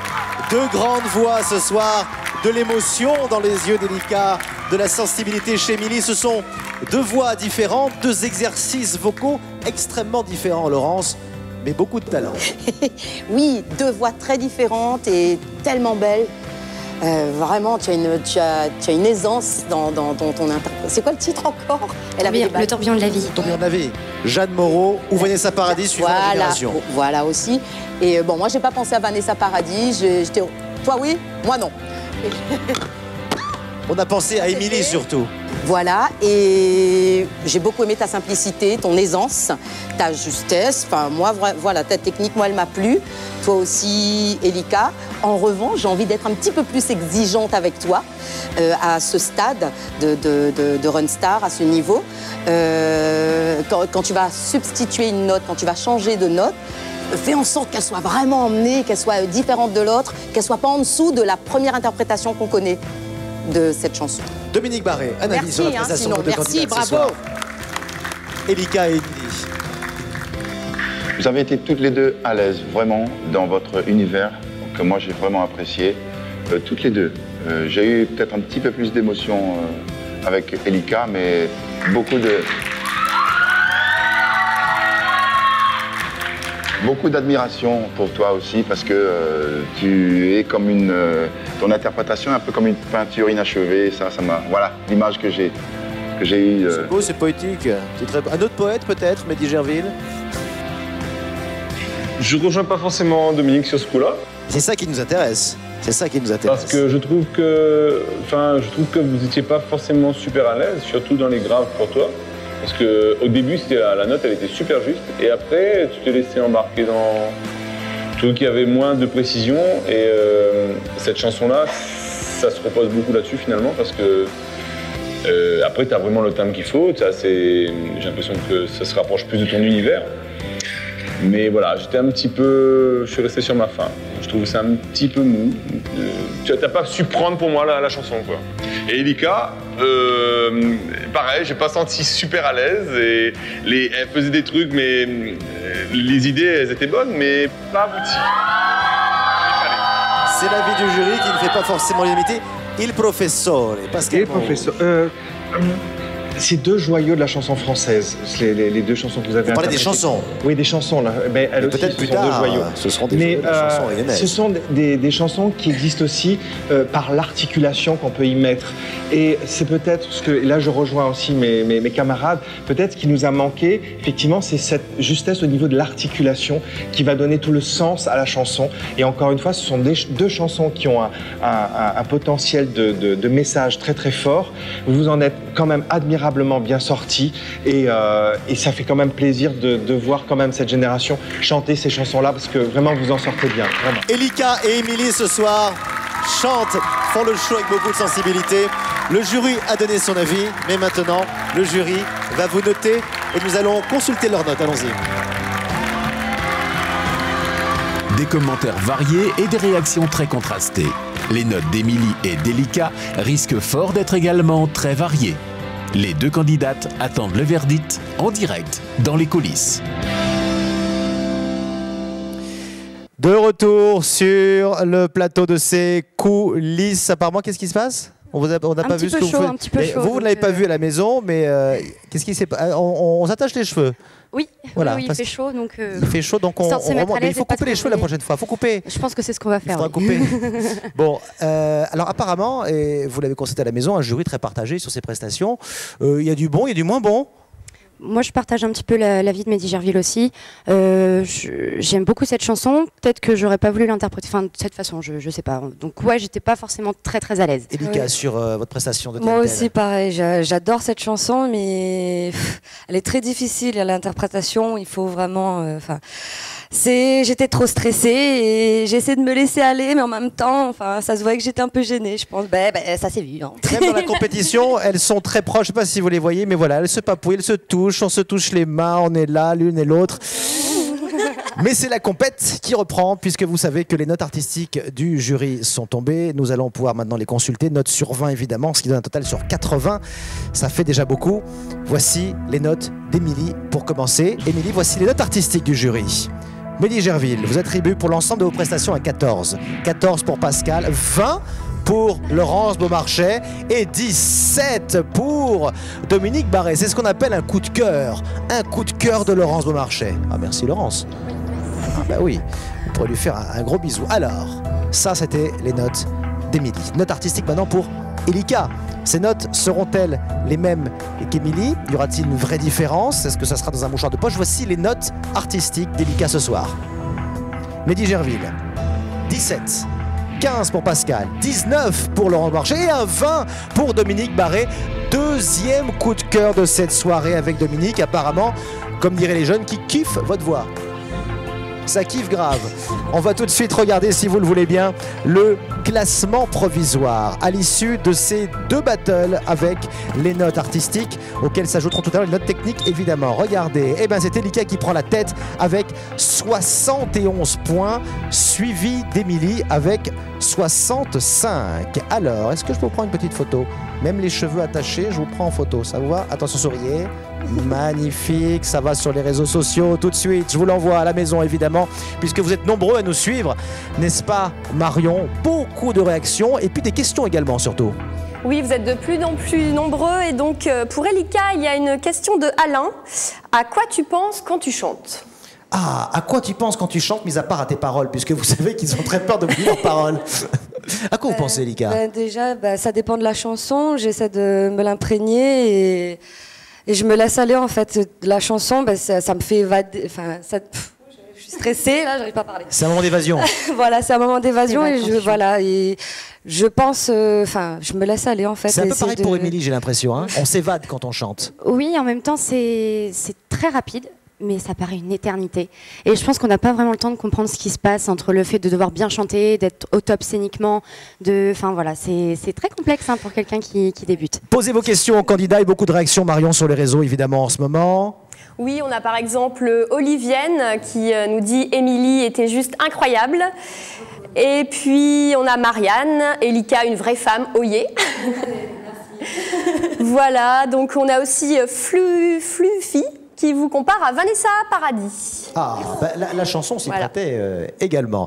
deux grandes voix ce soir, de l'émotion dans les yeux d'Elika, de la sensibilité chez Émilie. Ce sont deux voix différentes, deux exercices vocaux extrêmement différents, Laurence, mais beaucoup de talent. Oui, deux voix très différentes et tellement belles. Vraiment, tu as une aisance dans ton interprétation. C'est quoi le titre encore? Le tourbillon de la vie. Le tourbillon de la vie. Jeanne Moreau ou Vanessa Paradis, suivant la génération. Voilà aussi. Et bon, moi, j'ai pas pensé à Vanessa Paradis. Toi, oui? Moi, non. On a pensé à Émilie surtout. Voilà, et j'ai beaucoup aimé ta simplicité, ton aisance, ta justesse. Enfin, moi, voilà, ta technique, moi, elle m'a plu. Toi aussi, Elika. En revanche, j'ai envie d'être un petit peu plus exigeante avec toi à ce stade de Runstar, à ce niveau. Quand tu vas substituer une note, quand tu vas changer de note, fais en sorte qu'elle soit vraiment emmenée, qu'elle soit différente de l'autre, qu'elle soit pas en dessous de la première interprétation qu'on connaît de cette chanson. Dominique Barré, un avis sur la prestation de deux merci, candidats ce bravo. soir. Elika et Émilie. Vous avez été toutes les deux à l'aise, vraiment, dans votre univers, que moi j'ai vraiment apprécié. Toutes les deux. J'ai eu peut-être un petit peu plus d'émotion avec Elika, mais beaucoup d'admiration pour toi aussi, parce que tu es comme ton interprétation est un peu comme une peinture inachevée. Ça m'a, voilà, l'image que j'ai eue. C'est beau, c'est poétique. Un autre poète peut-être, Mehdi Gerville. Je rejoins pas forcément Dominique sur ce coup-là. C'est ça qui nous intéresse. C'est ça qui nous intéresse. Parce que je trouve que vous n'étiez pas forcément super à l'aise, surtout dans les graves pour toi. Parce qu'au début, la note, elle était super juste. Et après, tu te laissais embarquer dans... Je trouve qu'il y avait moins de précision. Et cette chanson-là, ça se repose beaucoup là-dessus, finalement. Parce que après, tu as vraiment le timbre qu'il faut. J'ai l'impression que ça se rapproche plus de ton univers. Mais voilà, je suis resté sur ma faim. Je trouve que c'est un petit peu mou. Tu n'as pas su prendre pour moi la chanson, quoi. Et Elika, pareil, j'ai pas senti super à l'aise. Et elle faisait des trucs, mais les idées, elles étaient bonnes, mais pas abouties. C'est l'avis du jury qui ne fait pas forcément l'unanimité. Il professore, Pascal. Il professeur. C'est deux joyaux de la chanson française, les deux chansons que vous avez interprétées. Vous parlez des chansons? Oui, des chansons, là. Mais elles aussi, peut-être plus tard, deux joyaux. Ce seront des joyaux de chansons rayonnaises. Ce sont des chansons qui existent aussi par l'articulation qu'on peut y mettre. Et c'est peut-être ce que, là je rejoins aussi mes camarades, peut-être ce qui nous a manqué, effectivement, c'est cette justesse au niveau de l'articulation qui va donner tout le sens à la chanson. Et encore une fois, ce sont deux chansons qui ont un potentiel de message très très fort. Vous en êtes quand même admirablement bien sorti et ça fait quand même plaisir de voir quand même cette génération chanter ces chansons-là parce que vraiment vous en sortez bien, vraiment. Elika et Émilie ce soir chantent, font le show avec beaucoup de sensibilité. Le jury a donné son avis, mais maintenant le jury va vous noter et nous allons consulter leurs notes. Allons-y. Des commentaires variés et des réactions très contrastées. Les notes d'Émilie et d'Elika risquent fort d'être également très variées. Les deux candidates attendent le verdict en direct dans les coulisses. De retour sur le plateau de ces coulisses. Apparemment, qu'est-ce qui se passe? On n'a pas vu ce que vous faites. Un petit peu chaud. Vous ne l'avez pas vu à la maison, mais qu'est-ce qui s'est passé? On s'attache les cheveux. Oui, voilà, oui, il fait chaud, donc... il fait chaud, donc on remonte. Mais il faut couper les cheveux la prochaine fois. Il faut couper. Je pense que c'est ce qu'on va faire. Il faudra couper. Bon, alors apparemment, et vous l'avez constaté à la maison, un jury très partagé sur ses prestations. Il y a du bon, il y a du moins bon. Moi, je partage un petit peu l'avis de Mehdi Gerville aussi. J'aime beaucoup cette chanson. Peut-être que j'aurais pas voulu l'interpréter de cette façon, je sais pas. Donc ouais, j'étais pas forcément très à l'aise. Elika, sur votre prestation de Moi aussi, pareil. J'adore cette chanson, mais elle est très difficile à l'interprétation. Il faut vraiment... J'étais trop stressée et j'essaie de me laisser aller, mais en même temps, ça se voyait que j'étais un peu gênée. Je pense, ça s'est vu. Hein. Même dans la compétition, elles sont très proches. Je ne sais pas si vous les voyez, mais voilà, elles se papouillent, elles se touchent, on se touche les mains, on est là, l'une et l'autre. Mais c'est la compète qui reprend, puisque vous savez que les notes artistiques du jury sont tombées. Nous allons pouvoir maintenant les consulter. Notes sur 20, évidemment, ce qui donne un total sur 80. Ça fait déjà beaucoup. Voici les notes d'Émilie pour commencer. Émilie, voici les notes artistiques du jury. Mehdi Gerville vous attribue pour l'ensemble de vos prestations à 14. 14 pour Pascal, 20 pour Laurence Beaumarchais et 17 pour Dominique Barré. C'est ce qu'on appelle un coup de cœur. Un coup de cœur de Laurence Beaumarchais. Ah, merci Laurence. Ah bah oui, on pourrait lui faire un gros bisou. Alors, ça c'était les notes d'Émilie. Notes artistiques maintenant pour Elika. Ces notes seront-elles les mêmes qu'Émilie? Y aura-t-il une vraie différence? Est-ce que ça sera dans un mouchoir de poche? Voici les notes artistiques d'Elika ce soir. Mehdi Gerville, 17. 15 pour Pascal, 19 pour Laurent Beaumarchais et un 20 pour Dominique Barré. Deuxième coup de cœur de cette soirée avec Dominique, apparemment, comme diraient les jeunes, qui kiffent votre voix. Ça kiffe grave. On va tout de suite regarder, si vous le voulez bien, le classement provisoire à l'issue de ces deux battles avec les notes artistiques auxquelles s'ajouteront tout à l'heure les notes techniques, évidemment. Regardez, eh ben, c'est Elika qui prend la tête avec 71 points, suivi d'Émilie avec 65. Alors, est-ce que je peux vous prendre une petite photo? Même les cheveux attachés, je vous prends en photo. Ça vous va? Attention, souriez. Magnifique, ça va sur les réseaux sociaux tout de suite. Je vous l'envoie à la maison, évidemment, puisque vous êtes nombreux à nous suivre. N'est-ce pas, Marion? Beaucoup de réactions et puis des questions également, surtout. Oui, vous êtes de plus en plus nombreux. Et donc, pour Elika, il y a une question de Alain. À quoi tu penses quand tu chantes? Ah, à quoi tu penses quand tu chantes, mis à part à tes paroles, puisque vous savez qu'ils ont très peur d'oublier leurs paroles. À quoi vous pensez, Elika? Déjà, ça dépend de la chanson. J'essaie de me l'imprégner et je me laisse aller, en fait. La chanson, ça me fait évader. Enfin, je suis stressée, là, j'arrive pas à parler. C'est un moment d'évasion. Voilà, c'est un moment d'évasion et je pense, je me laisse aller, en fait. C'est un peu pareil pour Émilie, j'ai l'impression. Hein. On s'évade quand on chante. Oui, en même temps, c'est très rapide. Mais ça paraît une éternité. Et je pense qu'on n'a pas vraiment le temps de comprendre ce qui se passe entre le fait de devoir bien chanter, d'être au top scéniquement. Enfin voilà, c'est très complexe pour quelqu'un qui débute. Posez vos questions aux candidats et beaucoup de réactions, Marion, sur les réseaux, évidemment, en ce moment. Oui, on a par exemple Olivienne qui nous dit « Émilie était juste incroyable ». Et puis on a Marianne, Elika, une vraie femme, oyez. Voilà, donc on a aussi Fluffy qui vous compare à Vanessa Paradis. Ah, la chanson s'y prêtait également.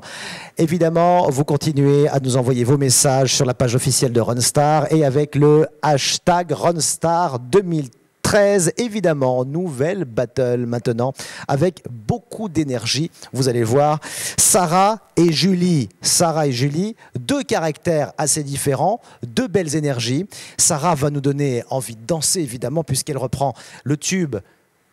Évidemment, vous continuez à nous envoyer vos messages sur la page officielle de Runstar et avec le hashtag Runstar 2013. Évidemment, nouvelle battle maintenant avec beaucoup d'énergie. Vous allez voir, Sarah et Julie. Sarah et Julie, deux caractères assez différents, deux belles énergies. Sarah va nous donner envie de danser, évidemment, puisqu'elle reprend le tube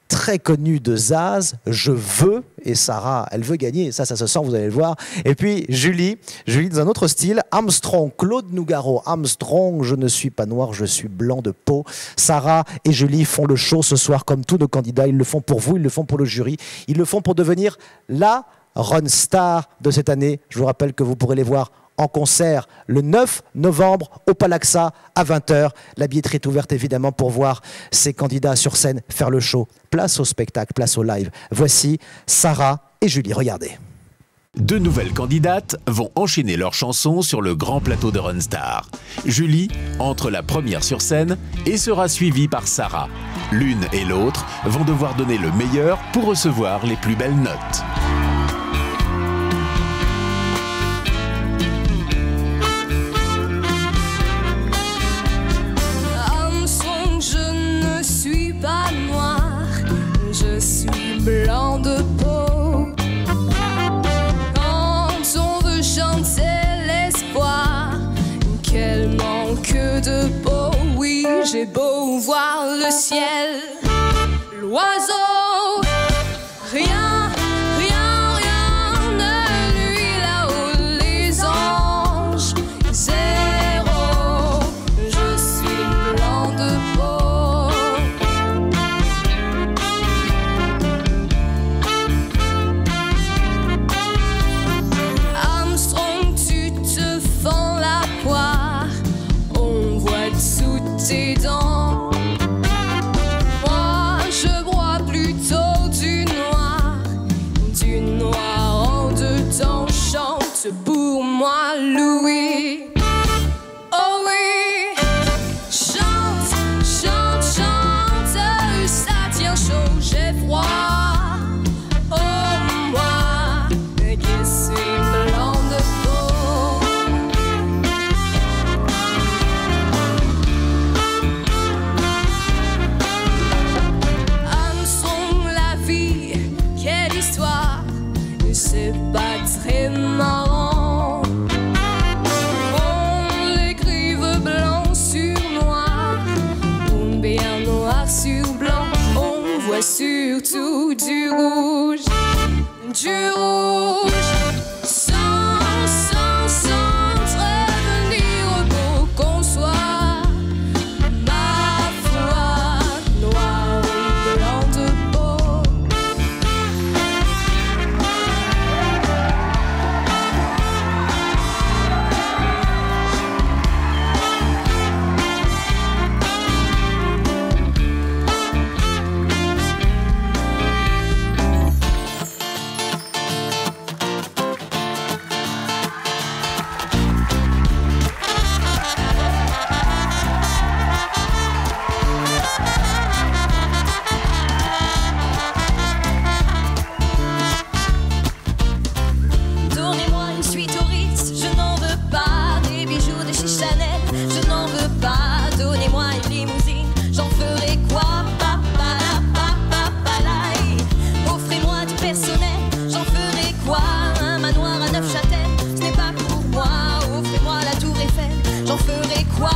très connu de Zaz, Je veux, et Sarah, elle veut gagner, ça se sent, vous allez le voir. Et puis Julie dans un autre style, Armstrong, Claude Nougaro, Armstrong, je ne suis pas noir, je suis blanc de peau. Sarah et Julie font le show ce soir comme tous nos candidats, ils le font pour vous, ils le font pour le jury, ils le font pour devenir la Runstar de cette année. Je vous rappelle que vous pourrez les voir en concert le 9 novembre au Palaxa à 20h. La billetterie est ouverte évidemment pour voir ces candidats sur scène faire le show. Place au spectacle, place au live. Voici Sarah et Julie, regardez. Deux nouvelles candidates vont enchaîner leurs chansons sur le grand plateau de Runstar. Julie entre la première sur scène et sera suivie par Sarah. L'une et l'autre vont devoir donner le meilleur pour recevoir les plus belles notes. Blanc de peau. Quand on veut chanter l'espoir, quel manque de peau. Oui, j'ai beau voir le ciel, l'oiseau, rien ne lui là-haut les anges. Zéro, je suis blanc de peau. Tes dents. Moi je bois plutôt du noir en dedans. Chante pour moi Louis. Oh oui, chante, chante, chante, ça tient chaud, j'ai froid. Oh moi, pas très marrant. On l'écrive blanc sur noir, ou bien noir sur blanc. On voit surtout du rouge, du rouge. Sans devenir beau qu'on soit, ma foi, noir ou blanc de peau. Donnez-moi une suite au Ritz, je n'en veux pas. Des bijoux de chez Chanel, je n'en veux pas. Donnez-moi une limousine, j'en ferai quoi? Offrez-moi du personnel, j'en ferai quoi? Un manoir à Neufchâtel, ce n'est pas pour moi. Offrez-moi la tour Eiffel, j'en ferai quoi?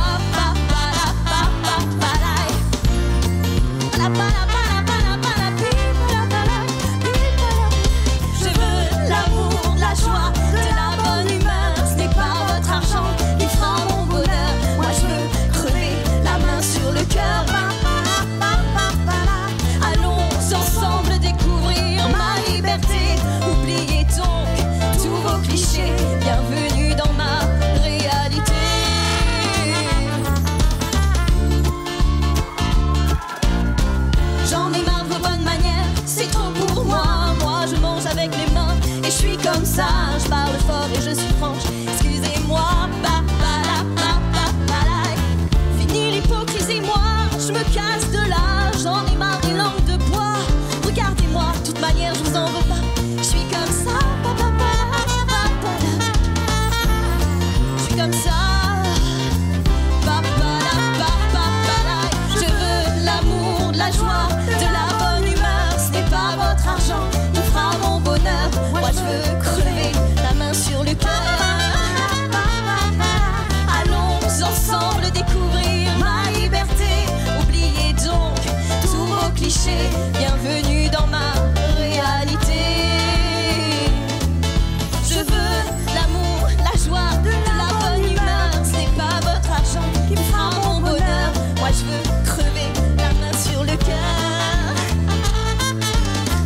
Je veux l'amour, la joie, de la bonne humeur. Ce n'est pas votre argent qui fera mon bonheur. Moi je veux crever la main sur le cœur. Allons ensemble découvrir ma liberté. Oubliez donc tous vos clichés. Bienvenue dans ma réalité. J'en ai marre de vos bonnes manières, c'est trop pour moi. Moi je mange avec les mains et je suis comme ça. Je parle fort et je suis franche, excusez-moi. Fini l'hypocrisie, moi je me casse de là. J'en ai marre des langues de bois. Regardez-moi, de toute manière je vous en veux pas. Je suis comme ça. Je suis comme ça. Je veux l'amour, la joie, de la bonne humeur. Ce n'est pas votre argent qui fera mon bonheur. Moi je veux crever la main sur le cœur. Allons ensemble découvrir ma liberté. Oubliez donc tous vos clichés. Bienvenue dans ma réalité. Je veux l'amour, la joie, de la bonne humeur. Ce n'est pas votre argent qui me fera mon bonheur. Moi je veux crever la main sur le cœur.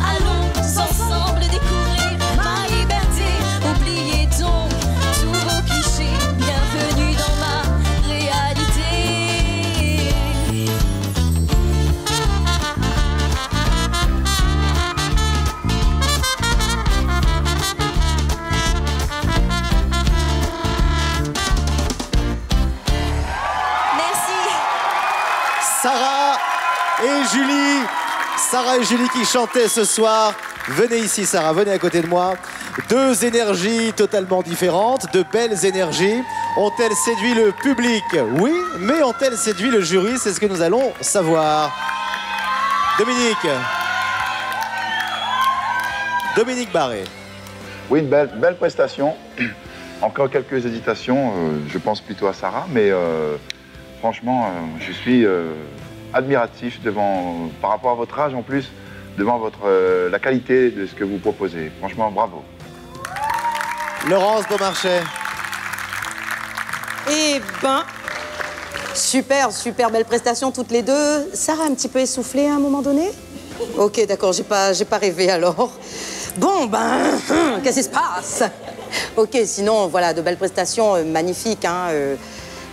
Allons ensemble découvrir ma liberté. Oubliez donc tous vos clichés. Bienvenue dans ma réalité. Merci. Sarah et Julie qui chantaient ce soir. Venez ici Sarah, venez à côté de moi. Deux énergies totalement différentes, de belles énergies. Ont-elles séduit le public? Oui, mais ont-elles séduit le jury? C'est ce que nous allons savoir. Dominique Barré. Oui, une belle prestation. Encore quelques hésitations, je pense plutôt à Sarah, mais franchement, je suis admiratif par rapport à votre âge en plus, devant la qualité de ce que vous proposez. Franchement, bravo. Laurence Beaumarchais. Eh ben, super belle prestation toutes les deux. Sarah un petit peu essoufflée à un moment donné? Ok, d'accord, j'ai pas rêvé alors. Bon, ben, qu'est-ce qui se passe? Ok, sinon, voilà, de belles prestations magnifiques. Hein,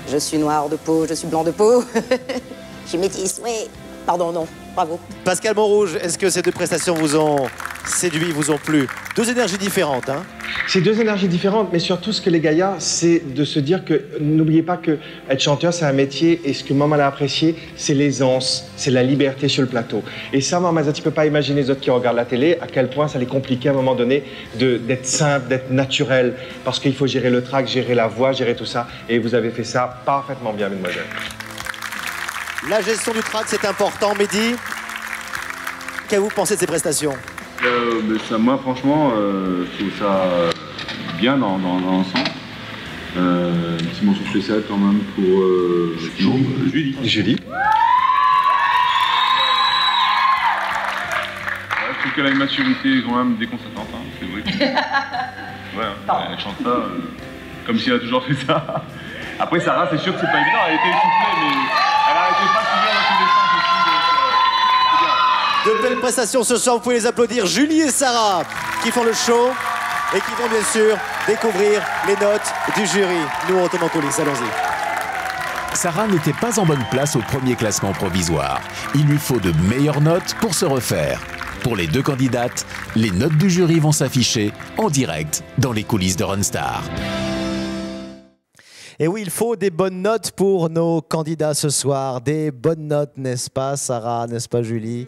je suis noir de peau, je suis blanc de peau. Je suis métisse, oui. Pardon, non, bravo. Pascal Montrouge, est-ce que ces deux prestations vous ont séduit, vous ont plu? Deux énergies différentes, hein? C'est deux énergies différentes, mais surtout ce que les Gaïas, c'est de se dire que n'oubliez pas que être chanteur, c'est un métier, et ce que maman a apprécié, c'est l'aisance, c'est la liberté sur le plateau. Et ça, maman, tu peux pas imaginer les autres qui regardent la télé, à quel point ça les compliquait à un moment donné d'être simple, d'être naturel, parce qu'il faut gérer le track, gérer la voix, gérer tout ça, et vous avez fait ça parfaitement bien, mesdemoiselles. La gestion du track, c'est important. Mehdi, qu'avez-vous pensé de ces prestations? Moi, franchement, je trouve ça bien dans l'ensemble. Une petite mention spéciale quand même pour Julie. Julie. Je trouve qu'elle a une maturité quand même déconcertante, hein, c'est vrai. Ouais, elle chante ça comme si elle a toujours fait ça. Après, Sarah, c'est sûr que c'est pas évident, elle était essoufflée, mais elle arrêtait pas de courir dans tous les sens aussi. De belles prestations ce soir, vous pouvez les applaudir. Julie et Sarah qui font le show et qui vont bien sûr découvrir les notes du jury. Nous, on demande tous, allons-y. Sarah n'était pas en bonne place au premier classement provisoire. Il lui faut de meilleures notes pour se refaire. Pour les deux candidates, les notes du jury vont s'afficher en direct dans les coulisses de Runstar. Et oui, il faut des bonnes notes pour nos candidats ce soir. Des bonnes notes, n'est-ce pas, Sarah, n'est-ce pas, Julie?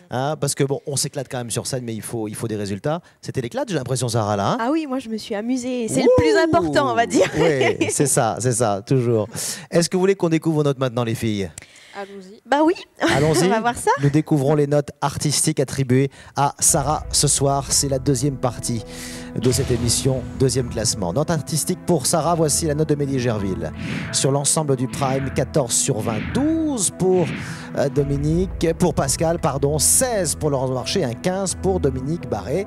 Hein, parce que bon, on s'éclate quand même sur scène, mais il faut des résultats. C'était l'éclat, j'ai l'impression, Sarah, là. Hein, ah oui, moi je me suis amusée. C'est le plus important, on va dire. Oui, c'est ça, toujours. Est-ce que vous voulez qu'on découvre vos notes maintenant, les filles? Allons-y. Bah oui, allons-y. On va voir ça. Nous découvrons les notes artistiques attribuées à Sarah ce soir. C'est la deuxième partie de cette émission, deuxième classement. Note artistique pour Sarah, voici la note de Mehdi Gerville. Sur l'ensemble du Prime, 14 sur 20, 12 pour pour Pascal, 16 pour Laurence Marché, un 15 pour Dominique Barré.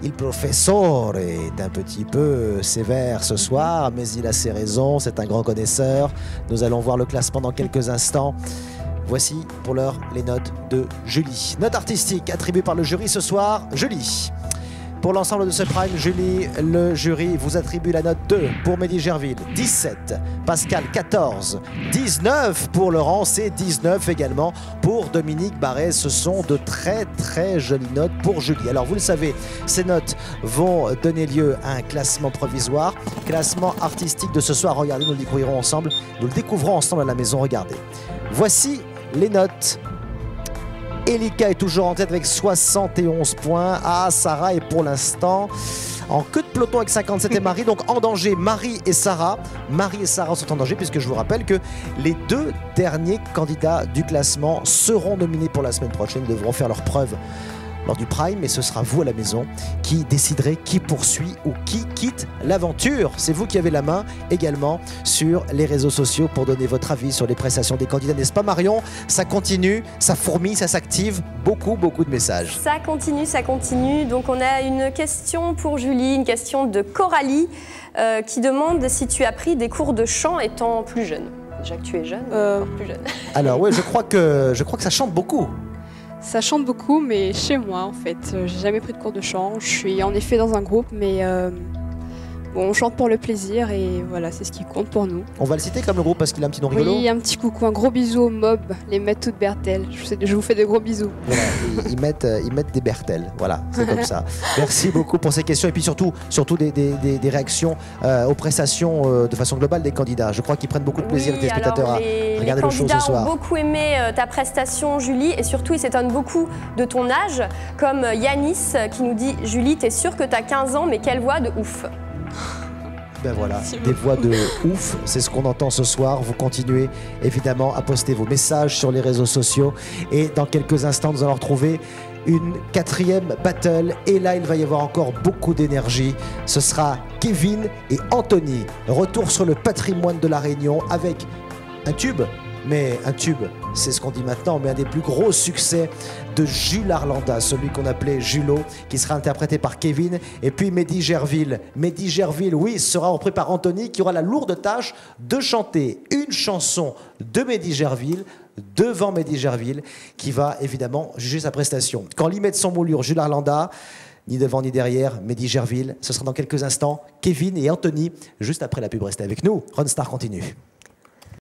Il professeur est un petit peu sévère ce soir, mais il a ses raisons, c'est un grand connaisseur. Nous allons voir le classement dans quelques instants. Voici pour l'heure les notes de Julie. Note artistique attribuée par le jury ce soir, Julie. Pour l'ensemble de ce Prime, Julie, le jury vous attribue la note 2 pour Mehdi Gerville, 17, Pascal 14, 19 pour Laurence et 19 également pour Dominique Barré. Ce sont de très très jolies notes pour Julie. Alors vous le savez, ces notes vont donner lieu à un classement provisoire, classement artistique de ce soir. Regardez, nous le découvrirons ensemble, nous le découvrons ensemble à la maison. Regardez. Voici les notes. Elika est toujours en tête avec 71 points. Ah, Sarah est pour l'instant en queue de peloton avec 57 et Marie. Donc en danger, Marie et Sarah. Marie et Sarah sont en danger puisque je vous rappelle que les deux derniers candidats du classement seront nominés pour la semaine prochaine. Ils devront faire leurs preuves lors du Prime, et ce sera vous à la maison qui déciderez qui poursuit ou qui quitte l'aventure. C'est vous qui avez la main également sur les réseaux sociaux pour donner votre avis sur les prestations des candidats, n'est-ce pas Marion? Ça continue, ça fourmille, ça s'active, beaucoup de messages. Ça continue. Donc on a une question pour Julie, une question de Coralie qui demande si tu as pris des cours de chant étant plus jeune. Déjà que tu es jeune, encore plus jeune. Alors oui, je crois que ça chante beaucoup. Ça chante beaucoup, mais chez moi en fait. J'ai jamais pris de cours de chant. Je suis en effet dans un groupe, mais bon, on chante pour le plaisir et voilà, c'est ce qui compte pour nous. On va le citer comme le groupe parce qu'il a un petit nom rigolo. Oui, un petit coucou, un gros bisou au Mob, les Maîtres toutes Bertel. Je vous fais de gros bisous. Voilà, ils mettent des Bertel, voilà, c'est comme ça. Merci beaucoup pour ces questions et puis surtout des réactions aux prestations de façon globale des candidats. Je crois qu'ils prennent beaucoup de plaisir, les téléspectateurs, à regarder le show ce soir. Les candidats ont beaucoup aimé ta prestation, Julie, et surtout ils s'étonnent beaucoup de ton âge, comme Yanis qui nous dit « Julie, t'es sûre que t'as 15 ans, mais quelle voix de ouf !» Ben voilà, des voix de ouf, c'est ce qu'on entend ce soir. Vous continuez évidemment à poster vos messages sur les réseaux sociaux. Et dans quelques instants, nous allons retrouver une quatrième battle. Et là, il va y avoir encore beaucoup d'énergie. Ce sera Kevin et Anthony. Retour sur le patrimoine de la Réunion avec un tube. Mais un tube, c'est ce qu'on dit maintenant, mais un des plus gros succès de Jules Arlanda, celui qu'on appelait Julo, qui sera interprété par Kevin, et puis Mehdi Gerville. Mehdi Gerville, oui, sera repris par Anthony, qui aura la lourde tâche de chanter une chanson de Mehdi Gerville devant Mehdi Gerville, qui va évidemment juger sa prestation. Quand l'y met de son moulure, Jules Arlanda, ni devant ni derrière, Mehdi Gerville, ce sera dans quelques instants, Kevin et Anthony, juste après la pub. Restez avec nous, Runstar continue.